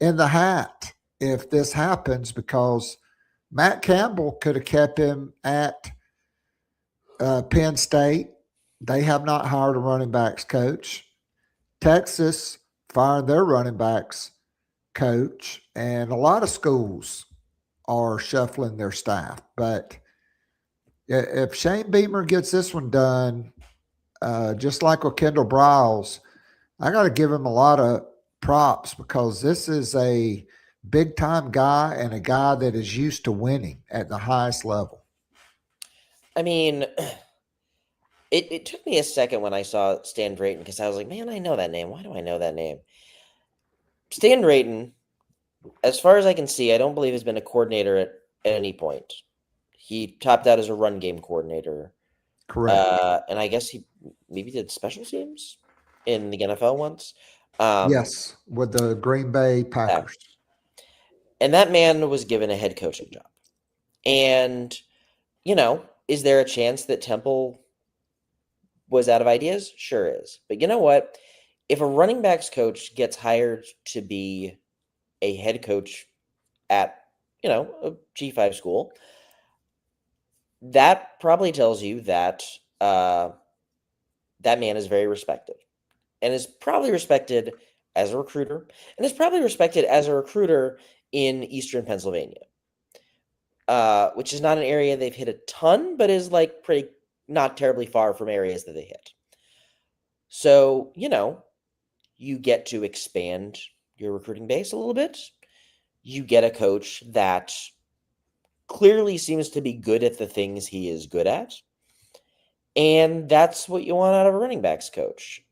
in the hat if this happens, because Matt Campbell could have kept him at Penn State. They have not hired a running backs coach. Texas fired their running backs coach, and a lot of schools are shuffling their staff. But if Shane Beamer gets this one done, just like with Kendal Briles, I got to give him a lot of props, because this is a big-time guy and a guy that is used to winning at the highest level. I mean, it took me a second when I saw Stan Drayton, because I was like, man, I know that name. Why do I know that name? Stan Drayton, as far as I can see, I don't believe has been a coordinator at any point. He topped out as a run game coordinator. Correct. And I guess he maybe did special teams in the NFL once. Yes, with the Green Bay Packers. And that man was given a head coaching job. And, is there a chance that Temple was out of ideas? Sure is. But you know what? If a running backs coach gets hired to be a head coach at, a G5 school, that probably tells you that that man is very respected, and is probably respected as a recruiter, and is probably respected as a recruiter in Eastern Pennsylvania, which is not an area they've hit a ton, but is like pretty not terribly far from areas that they hit. So, you get to expand your recruiting base a little bit. You get a coach that clearly seems to be good at the things he is good at. And that's what you want out of a running backs coach.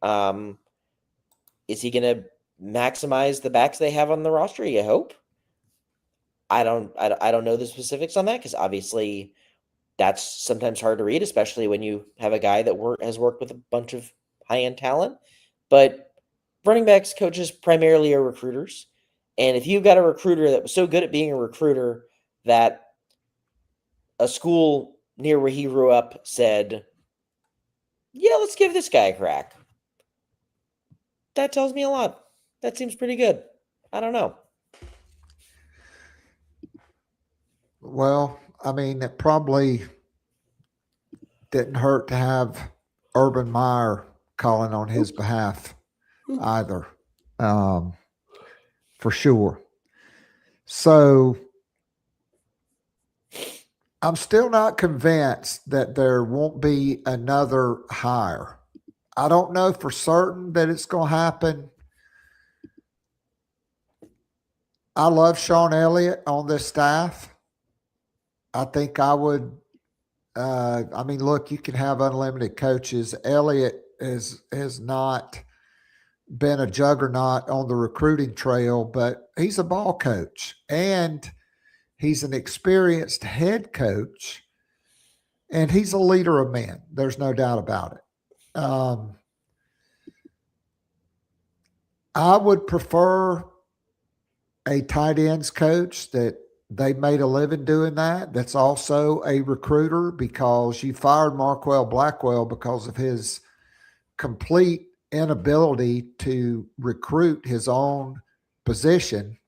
Is he going to maximize the backs they have on the roster? You hope. I don't know the specifics on that, because obviously that's sometimes hard to read, especially when you have a guy that has worked with a bunch of high-end talent. But running backs coaches primarily are recruiters. And if you've got a recruiter that was so good at being a recruiter that a school near where he grew up said, yeah, let's give this guy a crack, that tells me a lot. That seems pretty good. I don't know. Well, I mean, it probably didn't hurt to have Urban Meyer calling on his behalf either, for sure. So I'm still not convinced that there won't be another hire. I don't know for certain that it's going to happen. I love Sean Elliott on this staff. I think I would I mean, look, you can have unlimited coaches. Elliott has not been a juggernaut on the recruiting trail, but he's a ball coach and he's an experienced head coach and he's a leader of men. There's no doubt about it. I would prefer a tight ends coach that they made a living doing that. That's also a recruiter, because you fired Marquell Blackwell because of his complete inability to recruit his own position.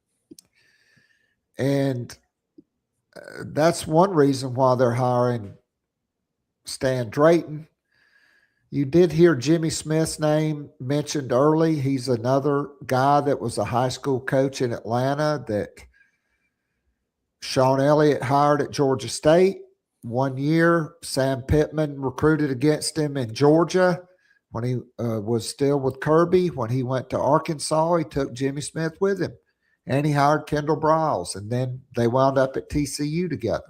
And that's one reason why they're hiring Stan Drayton. You did hear Jimmy Smith's name mentioned early. He's another guy that was a high school coach in Atlanta that Sean Elliott hired at Georgia State. 1 year, Sam Pittman recruited against him in Georgia when he was still with Kirby. When he went to Arkansas, he took Jimmy Smith with him, and he hired Kendal Briles, and then they wound up at TCU together.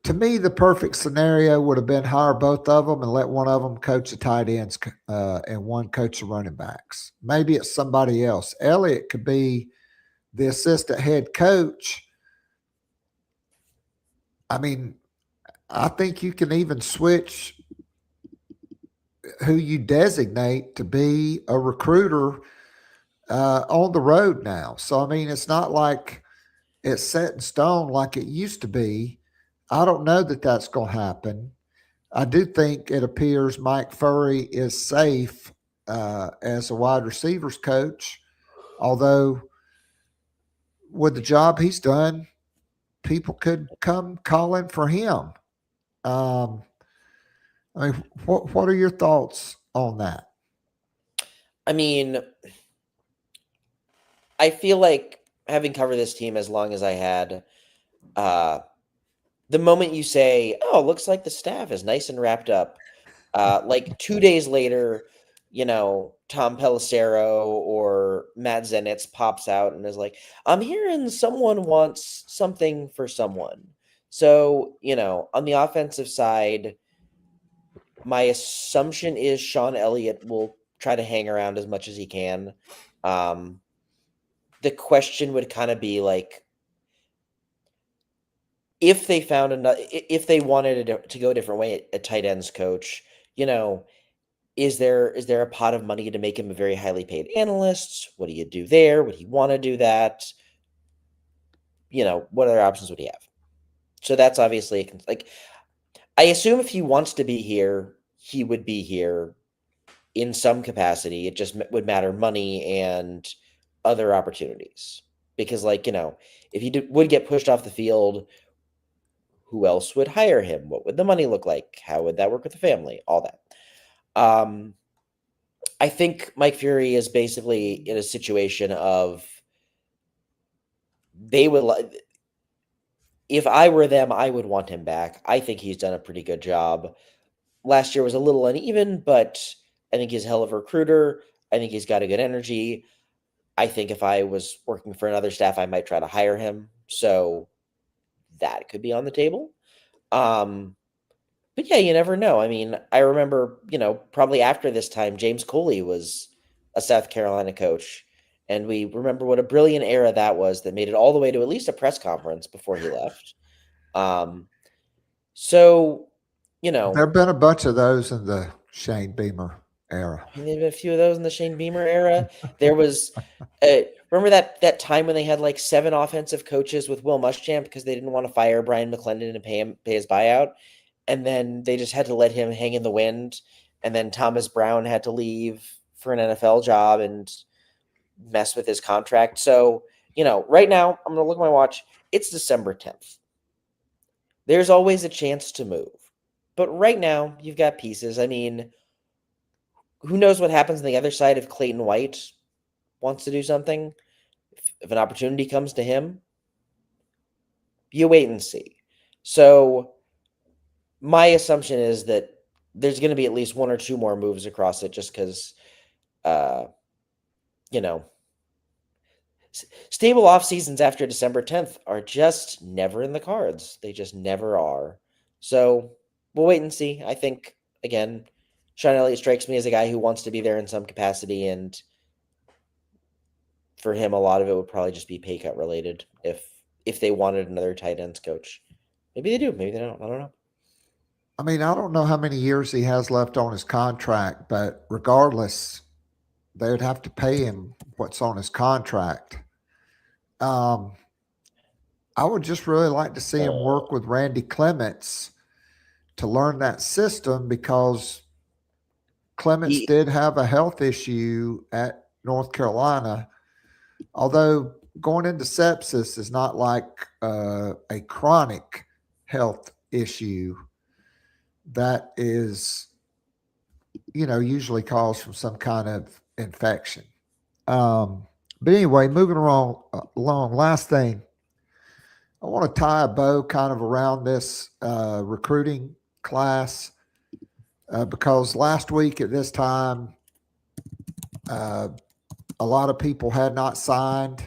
To me, the perfect scenario would have been hire both of them and let one of them coach the tight ends and one coach the running backs. Maybe it's somebody else. Elliott could be the assistant head coach. I mean, I think you can even switch who you designate to be a recruiter on the road now. So, I mean, it's not like it's set in stone like it used to be. I don't know that that's going to happen. I do think it appears Mike Furry is safe as a wide receivers coach, although with the job he's done, people could come calling for him. I mean, what are your thoughts on that? I mean, I feel like, having covered this team as long as I had, the moment you say, "Oh, looks like the staff is nice and wrapped up," like 2 days later, Tom Pelissero or Matt Zenitz pops out and is like, "I'm hearing someone wants something for someone." So, on the offensive side, my assumption is Sean Elliott will try to hang around as much as he can. The question would kind of be like, if they found if they wanted to go a different way at tight ends coach, is there a pot of money to make him a very highly paid analyst? What do you do there? Would he want to do that? What other options would he have? So that's obviously like, I assume if he wants to be here, he would be here in some capacity. It just would matter money and other opportunities, because if he would get pushed off the field, who else would hire him? What would the money look like? How would that work with the family? All that. I think Mike Fury is basically in a situation of, if I were them, I would want him back. I think he's done a pretty good job. Last year was a little uneven, but I think he's a hell of a recruiter. I think he's got a good energy. I think if I was working for another staff, I might try to hire him. So that could be on the table. But yeah, you never know. I mean, I remember, probably after this time, James Coley was a South Carolina coach. And we remember what a brilliant era that was, that made it all the way to at least a press conference before he left. So, There have been a bunch of those in the Shane Beamer era. I mean, there have been a few of those in the Shane Beamer era. There was, remember that time when they had like 7 offensive coaches with Will Muschamp because they didn't want to fire Brian McClendon and pay his buyout, and then they just had to let him hang in the wind, and then Thomas Brown had to leave for an NFL job and mess with his contract. So, right now I'm going to look at my watch. It's December 10th. There's always a chance to move, but right now you've got pieces. I mean, who knows what happens on the other side if Clayton White wants to do something? If an opportunity comes to him, you wait and see. So my assumption is that there's going to be at least 1 or 2 more moves across it, just because, stable off seasons after December 10th are just never in the cards. They just never are. So we'll wait and see. I think, again, Sean Elliott strikes me as a guy who wants to be there in some capacity, and for him, a lot of it would probably just be pay cut related if they wanted another tight ends coach. Maybe they do. Maybe they don't. I don't know. I mean, I don't know how many years he has left on his contract, but regardless, they would have to pay him what's on his contract. I would just really like to see him work with Randy Clements to learn that system, because Clements did have a health issue at North Carolina, although going into sepsis is not like a chronic health issue. That is, usually caused from some kind of infection. But anyway, moving along, last thing, I want to tie a bow kind of around this recruiting class because last week at this time, a lot of people had not signed.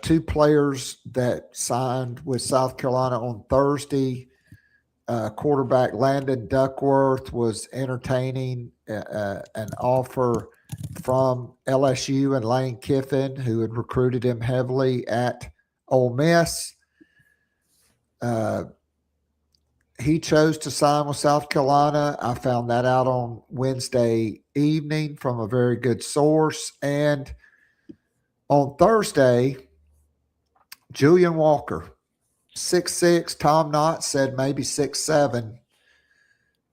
Two players that signed with South Carolina on Thursday. Quarterback Landon Duckworth was entertaining an offer from LSU and Lane Kiffin, who had recruited him heavily at Ole Miss. He chose to sign with South Carolina. I found that out on Wednesday evening from a very good source. And on Thursday, Julian Walker, 6'6", Tom Knott said maybe 6'7".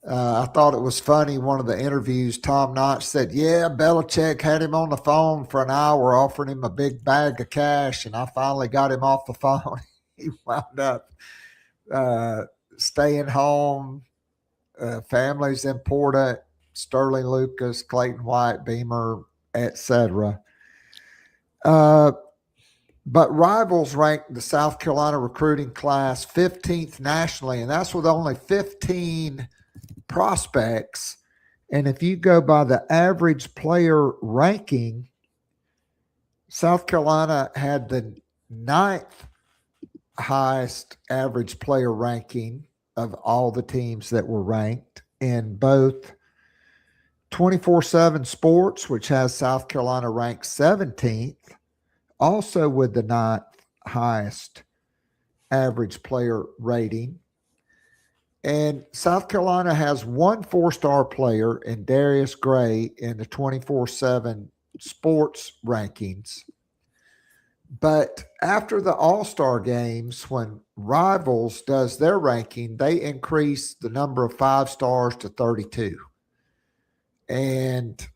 I thought it was funny. One of the interviews, Tom Knott said, yeah, Belichick had him on the phone for an hour, offering him a big bag of cash, and I finally got him off the phone. He wound up staying home. Family's important. Sterling Lucas, Clayton White, Beamer, etc. But Rivals ranked the South Carolina recruiting class 15th nationally, and that's with only 15 prospects. And if you go by the average player ranking, South Carolina had the 9th highest average player ranking of all the teams that were ranked in both 24/7 Sports, which has South Carolina ranked 17th, also with the 9th highest average player rating. And South Carolina has one 4-star player in Darius Gray in the 24/7 Sports rankings. But after the All-Star games, when Rivals does their ranking, they increase the number of 5 stars to 32. And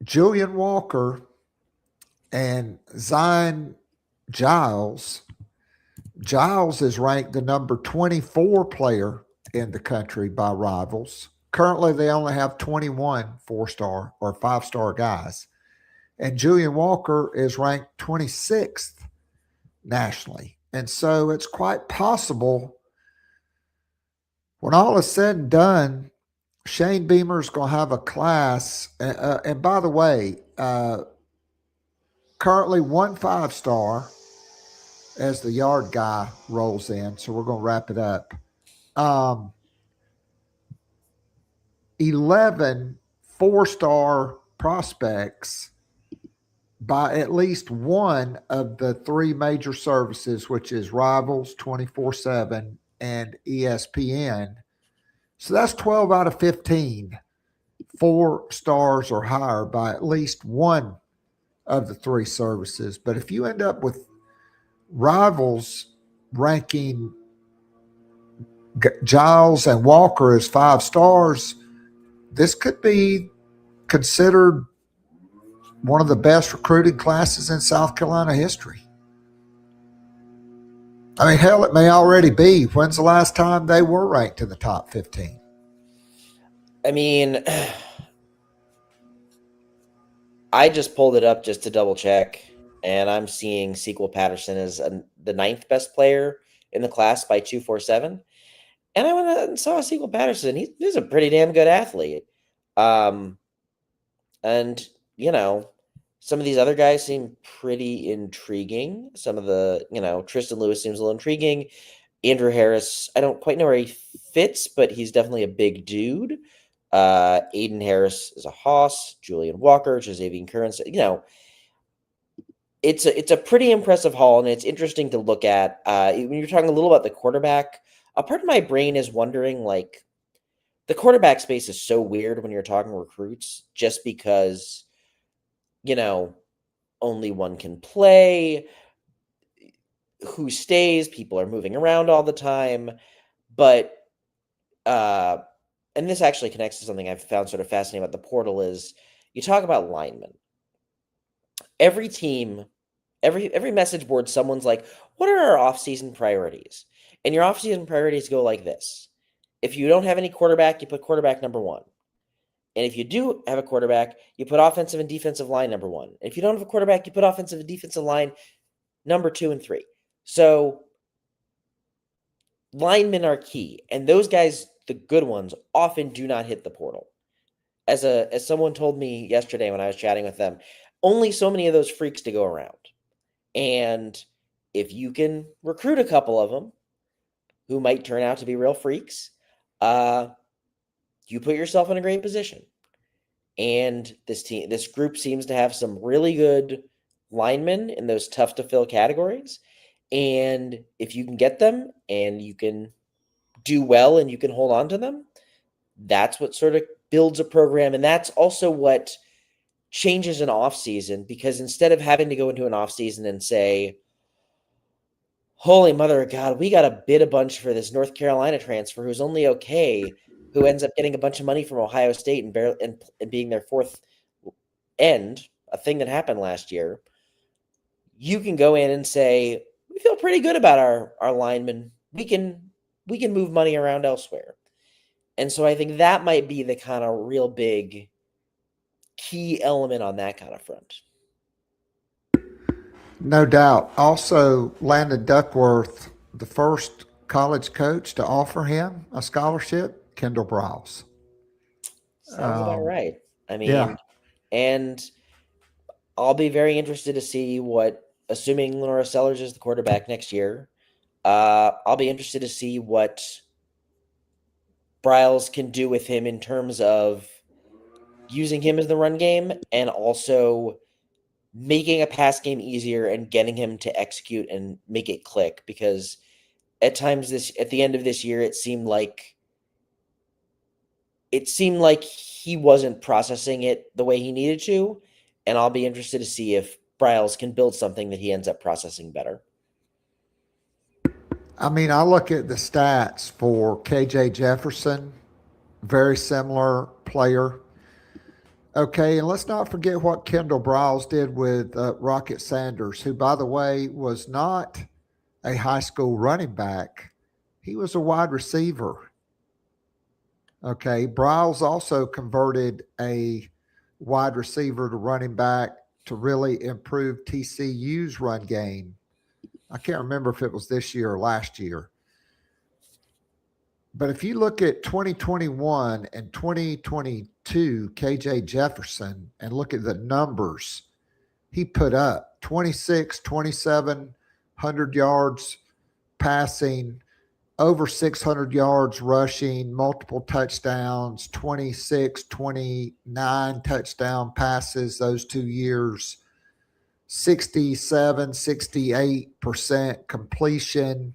Julian Walker and Zion Giles is ranked the number 24 player in the country by Rivals. Currently, they only have 21 4-star or 5-star guys. And Julian Walker is ranked 26th nationally. And so it's quite possible when all is said and done, Shane Beamer is going to have a class. And by the way, currently 1 5-star as the yard guy rolls in. So we're going to wrap it up. 11 4-star prospects by at least one of the 3 major services, which is Rivals, 24/7, and ESPN. So that's 12 out of 15, 4 stars or higher by at least one of the 3 services. But if you end up with Rivals ranking Giles and Walker as 5 stars, this could be considered one of the best recruiting classes in South Carolina history. I mean, hell, it may already be. When's the last time they were ranked in the top 15? I mean, I just pulled it up just to double check, and I'm seeing Sequel Patterson as the 9th best player in the class by 247. And I went and saw Sequel Patterson. He's a pretty damn good athlete. And, some of these other guys seem pretty intriguing. Some of the, Tristan Lewis seems a little intriguing. Andrew Harris, I don't quite know where he fits, but he's definitely a big dude. Aiden Harris is a hoss. Julian Walker, Jazavian Currens, it's a pretty impressive haul, and it's interesting to look at. When you're talking a little about the quarterback, a part of my brain is wondering, like, the quarterback space is so weird when you're talking recruits, just because, only one can play, who stays, people are moving around all the time. But, and this actually connects to something I've found sort of fascinating about the portal is you talk about linemen. Every team, every message board, someone's like, what are our off-season priorities? And your off-season priorities go like this. If you don't have any quarterback, you put quarterback number 1. And if you do have a quarterback, you put offensive and defensive line number 1. And if you don't have a quarterback, you put offensive and defensive line number 2 and 3. So linemen are key. And those guys, the good ones, often do not hit the portal. As someone told me yesterday when I was chatting with them, only so many of those freaks to go around. And if you can recruit a couple of them who might turn out to be real freaks, you put yourself in a great position. And this group seems to have some really good linemen in those tough to fill categories. And if you can get them and you can do well and you can hold on to them, that's what sort of builds a program. And that's also what changes an off season, because instead of having to go into an off season and say, holy mother of God, we got to bid a bunch for this North Carolina transfer who's only okay, who ends up getting a bunch of money from Ohio State and being their fourth end, a thing that happened last year. You can go in and say, we feel pretty good about our linemen. We can move money around elsewhere. And so I think that might be the kind of real big key element on that kind of front. No doubt. Also, Landon Duckworth, the first college coach to offer him a scholarship, Kendal Briles. Sounds about right. I mean, and I'll be very interested to see what, assuming Lenora Sellers is the quarterback next year, I'll be interested to see what Briles can do with him in terms of using him as the run game and also making a pass game easier and getting him to execute and make it click. Because at times at the end of this year, it seemed like he wasn't processing it the way he needed to. And I'll be interested to see if Briles can build something that he ends up processing better. I mean, I look at the stats for KJ Jefferson, very similar player. Okay, and let's not forget what Kendal Briles did with Rocket Sanders, who, by the way, was not a high school running back. He was a wide receiver. Okay, Briles also converted a wide receiver to running back to really improve TCU's run game. I can't remember if it was this year or last year. But if you look at 2021 and 2022, KJ Jefferson, and look at the numbers he put up, 26, 2,700 yards passing, over 600 yards rushing, multiple touchdowns, 26, 29 touchdown passes those 2 years, 67, 68% completion.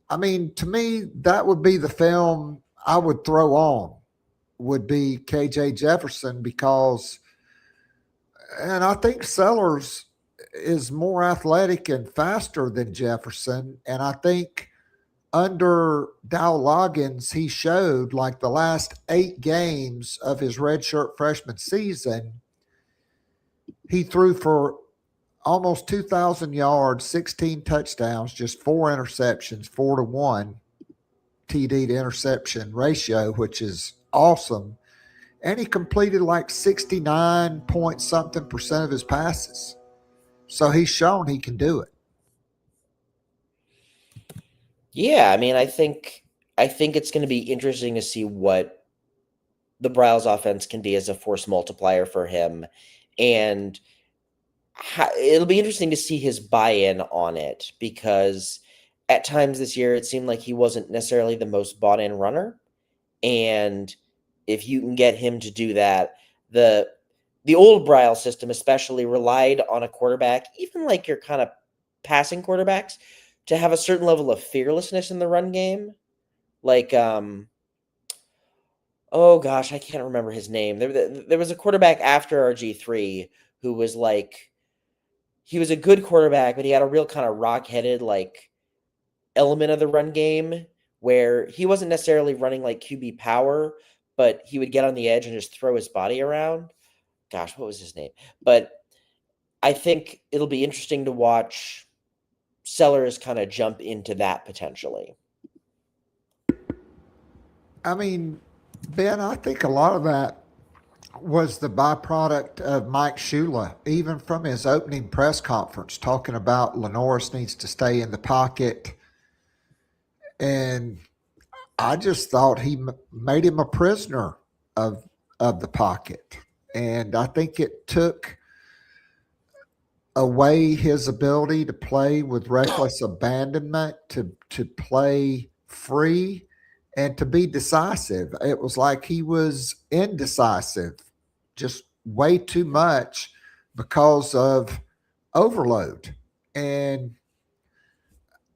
I mean, to me, that would be the film I would throw on, would be KJ Jefferson, because, and I think Sellers is more athletic and faster than Jefferson. And I think under Dow Loggins, he showed, like, the last 8 games of his redshirt freshman season, he threw for almost 2,000 yards, 16 touchdowns, just 4 interceptions, 4-1 TD to interception ratio, which is awesome. And he completed like 69 point something percent of his passes. So he's shown he can do it. Yeah, I mean, I think it's going to be interesting to see what the Briles offense can be as a force multiplier for him. And it'll be interesting to see his buy-in on it, because at times this year it seemed like he wasn't necessarily the most bought-in runner. And if you can get him to do that, the old Briles system especially relied on a quarterback, even like your kind of passing quarterbacks, to have a certain level of fearlessness in the run game. Like, oh gosh, I can't remember his name. There was a quarterback after RG3 who was like, he was a good quarterback, but he had a real kind of rock-headed like element of the run game where he wasn't necessarily running like QB power, but he would get on the edge and just throw his body around. Gosh, what was his name? But I think it'll be interesting to watch Sellers kind of jump into that potentially. I mean, Ben, I think a lot of that was the byproduct of Mike Shula, even from his opening press conference, talking about Lenoris needs to stay in the pocket. And I just thought he made him a prisoner of the pocket. And I think it took away his ability to play with reckless abandonment, to play free, and to be decisive. It was like he was indecisive, just way too much because of overload. And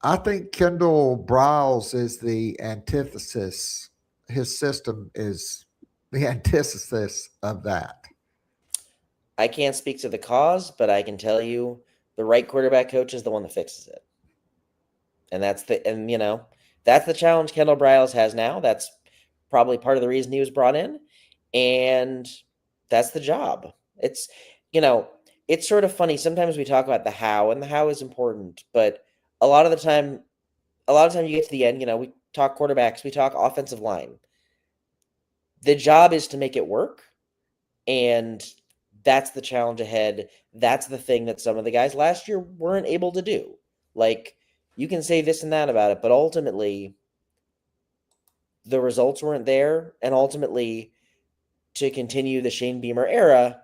I think Kendal Briles is the antithesis. His system is the antithesis of that. I can't speak to the cause, but I can tell you the right quarterback coach is the one that fixes it. And that's the challenge Kendal Briles has now. That's probably part of the reason he was brought in. And that's the job. It's, it's sort of funny. Sometimes we talk about the how, and the how is important, but a lot of the time you get to the end, we talk quarterbacks, we talk offensive line. The job is to make it work. And that's the challenge ahead. That's the thing that some of the guys last year weren't able to do. Like, you can say this and that about it, but ultimately the results weren't there. And ultimately, to continue the Shane Beamer era,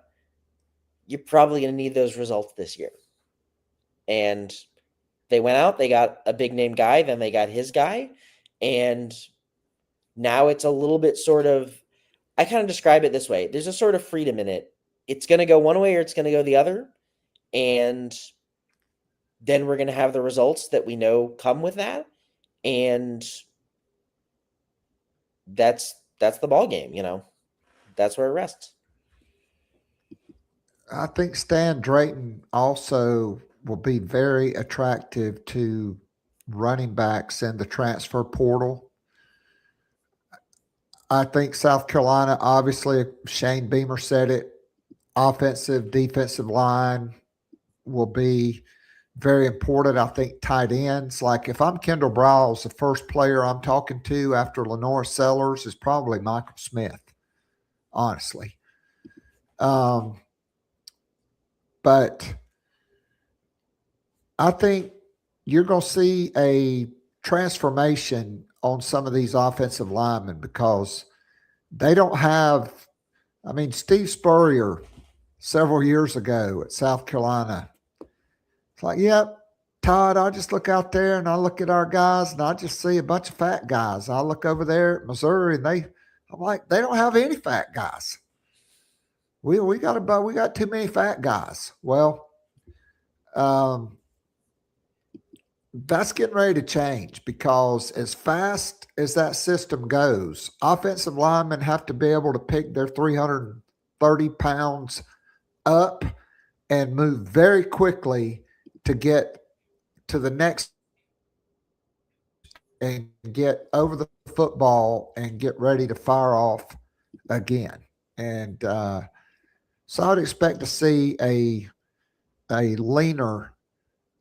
you're probably going to need those results this year. And they went out, they got a big name guy, then they got his guy. And now it's a little bit sort of, I kind of describe it this way. There's a sort of freedom in it. It's going to go one way or it's going to go the other. And then we're going to have the results that we know come with that. And that's the ball game, That's where it rests. I think Stan Drayton also will be very attractive to running backs in the transfer portal. I think South Carolina, obviously, Shane Beamer said it, offensive, defensive line will be very important. I think tight ends, like if I'm Kendal Briles, the first player I'm talking to after Lenoris Sellers is probably Michael Smith, honestly. But I think you're going to see a transformation on some of these offensive linemen because they don't have, Steve Spurrier several years ago at South Carolina, it's like, yep, Todd, I just look out there and I look at our guys and I just see a bunch of fat guys. I look over there at Missouri and I'm like, they don't have any fat guys. We got too many fat guys. Well, that's getting ready to change because as fast as that system goes, offensive linemen have to be able to pick their 330 pounds up and move very quickly to get to the next and get over the football and get ready to fire off again. And so I'd expect to see a leaner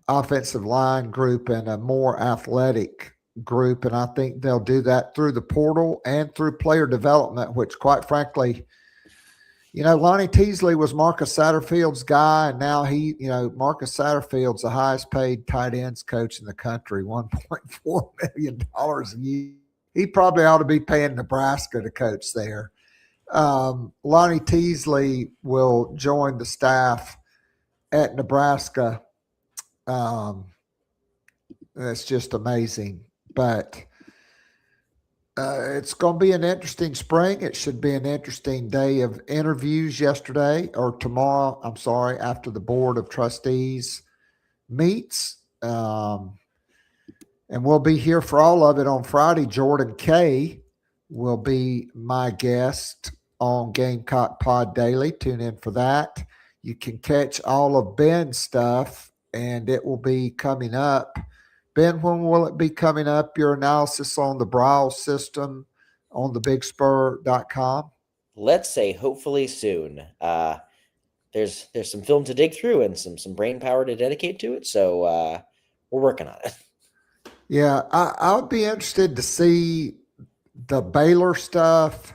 offensive line group and a more athletic group. And I think they'll do that through the portal and through player development, which quite frankly, Lonnie Teasley was Marcus Satterfield's guy. And now Marcus Satterfield's the highest paid tight ends coach in the country, $1.4 million a year. He probably ought to be paying Nebraska to coach there. Lonnie Teasley will join the staff at Nebraska. That's just amazing. But it's going to be an interesting spring. It should be an interesting day of interviews tomorrow, after the Board of Trustees meets. And we'll be here for all of it on Friday. Jordan Kay will be my guest on Gamecock Pod Daily. Tune in for that. You can catch all of Ben's stuff, and it will be coming up. Ben, when will it be coming up, your analysis on the Briles system on thebigspur.com? Let's say hopefully soon. There's some film to dig through and some brain power to dedicate to it, so we're working on it. Yeah, I would be interested to see the Baylor stuff,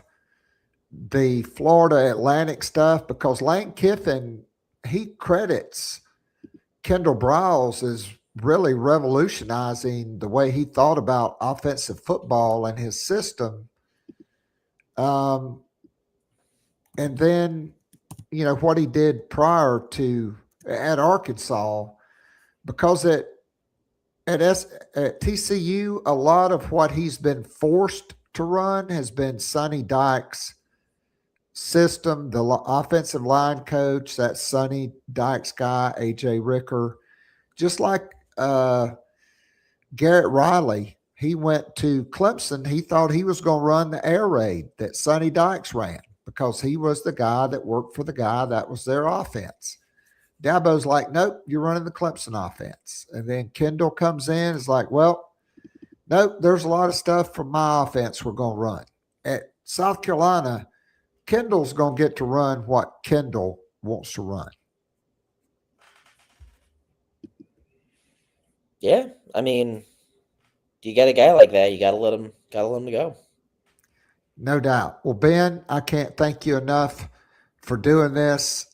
the Florida Atlantic stuff, because Lane Kiffin, he credits Kendal Briles as really revolutionizing the way he thought about offensive football and his system. And then, what he did prior to at Arkansas, because at TCU, a lot of what he's been forced to run has been Sonny Dykes' system, the offensive line coach, that Sonny Dykes guy, A.J. Ricker, just like Garrett Riley. He went to Clemson. He thought he was going to run the air raid that Sonny Dykes ran because he was the guy that worked for the guy that was their offense. Dabo's like, nope, you're running the Clemson offense. And then Kendal comes in, is like, well, nope, there's a lot of stuff from my offense we're going to run. At South Carolina, Kendall's going to get to run what Kendal wants to run. Yeah, I mean, you got a guy like that, you got to let him go. No doubt. Well, Ben, I can't thank you enough for doing this.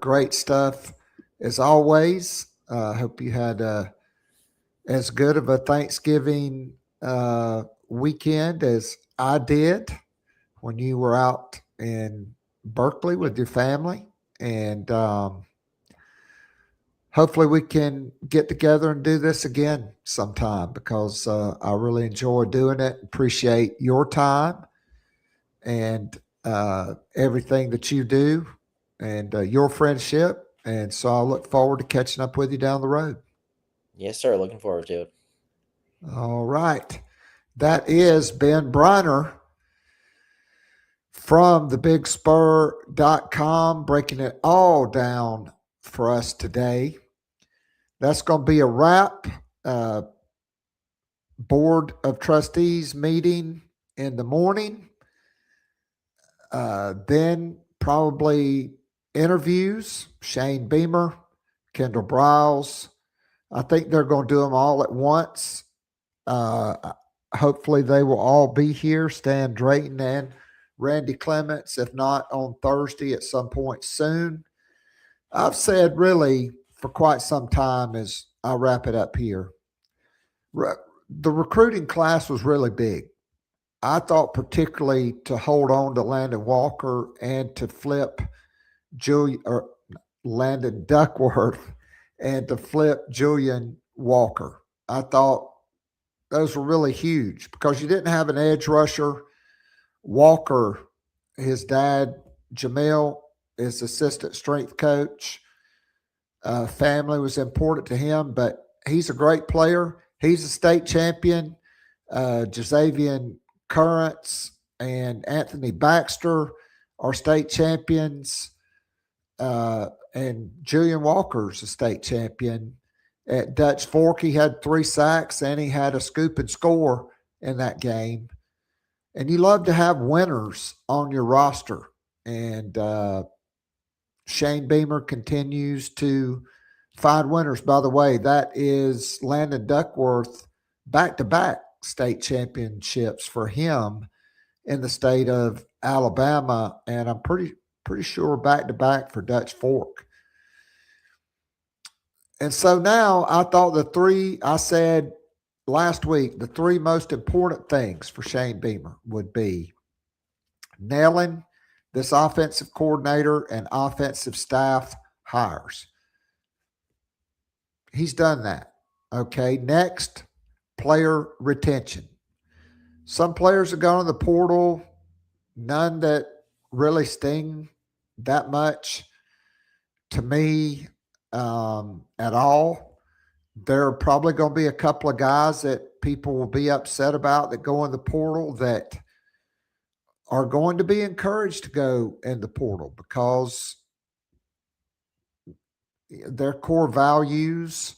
Great stuff as always. Hope you had as good of a Thanksgiving weekend as I did when you were out in Berkeley with your family. And hopefully we can get together and do this again sometime, because I really enjoy doing it. Appreciate your time and everything that you do and your friendship. And so I look forward to catching up with you down the road. Yes, sir. Looking forward to it. All right. That is Ben Breiner from thebigspur.com, breaking it all down for us today. That's going to be a wrap. Board of Trustees meeting in the morning. Then probably interviews, Shane Beamer, Kendal Briles. I think they're going to do them all at once. Hopefully they will all be here, Stan Drayton and Randy Clements, if not on Thursday at some point soon. I've said really for quite some time as I wrap it up here, the recruiting class was really big. I thought particularly to hold on to Landon Walker and to flip Landon Duckworth and to flip Julian Walker. I thought those were really huge because you didn't have an edge rusher. Walker, his dad, Jamil, is assistant strength coach. Family was important to him, but he's a great player. He's a state champion. Jazavian Currents and Anthony Baxter are state champions. And Julian Walker's a state champion. At Dutch Fork, he had 3 sacks and he had a scoop and score in that game. And you love to have winners on your roster. And Shane Beamer continues to find winners. By the way, that is Landon Duckworth back-to-back state championships for him in the state of Alabama. And I'm pretty sure back-to-back for Dutch Fork. And so now I thought I said last week, the 3 most important things for Shane Beamer would be nailing this offensive coordinator and offensive staff hires. He's done that. Okay, next, player retention. Some players have gone to the portal, none that really sting that much to me at all. There are probably going to be a couple of guys that people will be upset about that go in the portal that are going to be encouraged to go in the portal because their core values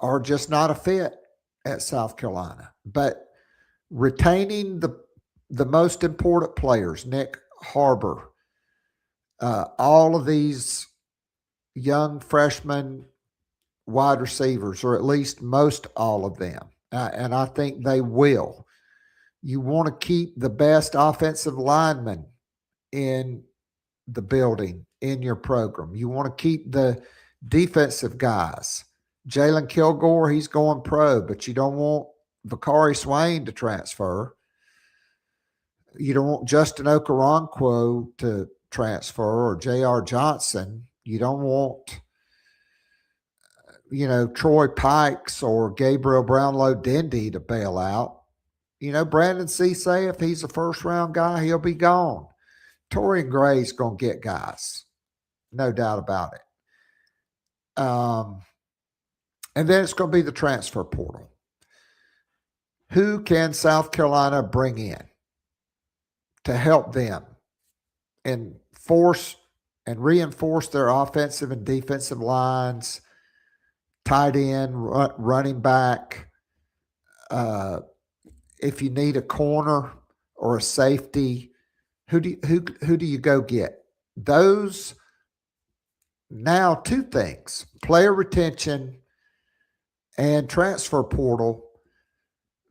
are just not a fit at South Carolina. But retaining the most important players, Nick Harbor, all of these young freshmen wide receivers, or at least most all of them, and I think they will. You want to keep the best offensive linemen in the building in your program. You want to keep the defensive guys. Jalen Kilgore, he's going pro, but you don't want Vakari Swain to transfer. You don't want Justin Okoronkwo to transfer, or J.R. Johnson. You don't want, Troy Pikes or Gabriel Brownlow-Dendy to bail out. Brandon Cisse, if he's a first-round guy, he'll be gone. Torian Gray's going to get guys. No doubt about it. And then it's going to be the transfer portal. Who can South Carolina bring in to help them and reinforce their offensive and defensive lines, tight end, running back, if you need a corner or a safety, who do you go get? Those now two things: player retention and transfer portal.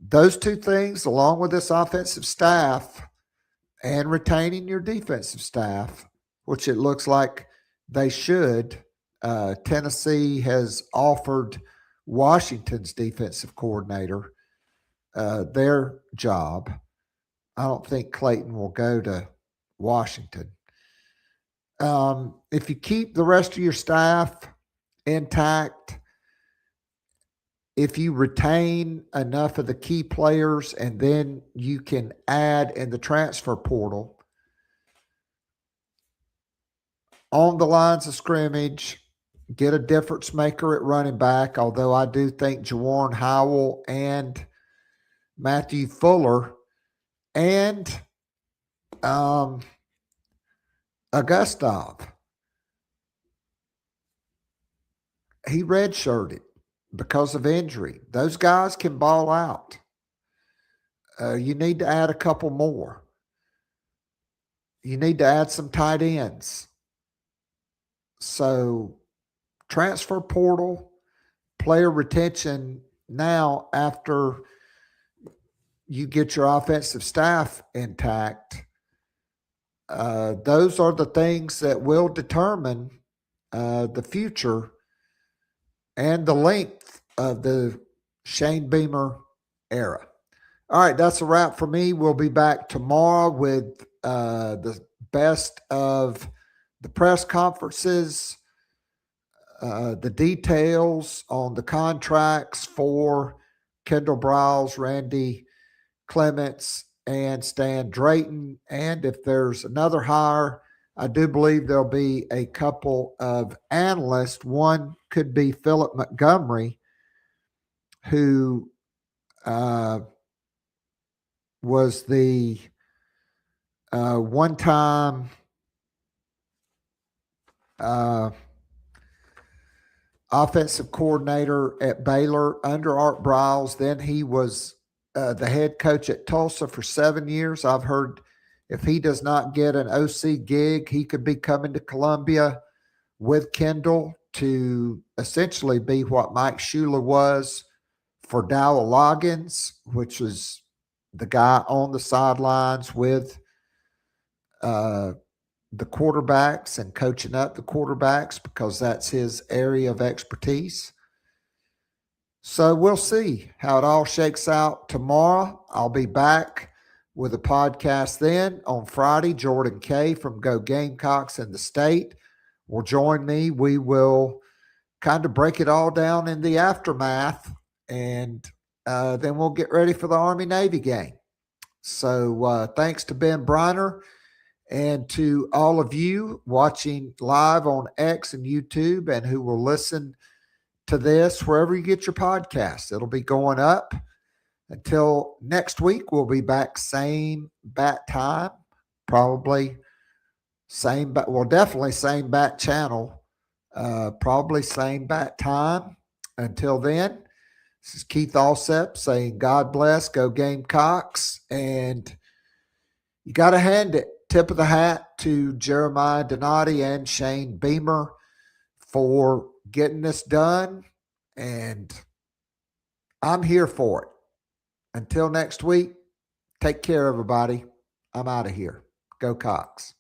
Those two things, along with this offensive staff and retaining your defensive staff, which it looks like they should. Tennessee has offered Washington's defensive coordinator their job. I don't think Clayton will go to Washington. If you keep the rest of your staff intact, if you retain enough of the key players, and then you can add in the transfer portal on the lines of scrimmage, get a difference maker at running back, although I do think Jawarn Howell and Matthew Fuller and Augustov, he redshirted because of injury. Those guys can ball out. You need to add a couple more. You need to add some tight ends. So transfer portal, player retention now after you get your offensive staff intact, those are the things that will determine the future and the length of the Shane Beamer era. All right, that's a wrap for me. We'll be back tomorrow with the best of the press conferences, the details on the contracts for Kendal Briles, Randy Clements, and Stan Drayton. And if there's another hire, I do believe there'll be a couple of analysts. One could be Philip Montgomery, who was the one-time offensive coordinator at Baylor under Art Briles. Then he was the head coach at Tulsa for 7 years. I've heard if he does not get an OC gig, he could be coming to Columbia with Kendal to essentially be what Mike Shula was for Dowell Loggins, which was the guy on the sidelines with the quarterbacks and coaching up the quarterbacks, because that's his area of expertise. So we'll see how it all shakes out tomorrow. I'll be back with a podcast then. On Friday, Jordan Kay from Go Gamecocks in the state will join me. We will kind of break it all down in the aftermath, and then we'll get ready for the Army-Navy game. So thanks to Ben Breiner and to all of you watching live on X and YouTube, and who will listen to this wherever you get your podcast. It'll be going up. Until next week, we'll be back same bat time, probably same bat, well, definitely same bat channel, probably same bat time. Until then, this is Keith Alsep saying God bless, go Gamecocks, and you got to hand it, tip of the hat to Jeremiah Donati and Shane Beamer for getting this done, and I'm here for it. Until next week, take care, everybody. I'm out of here. Go Cox.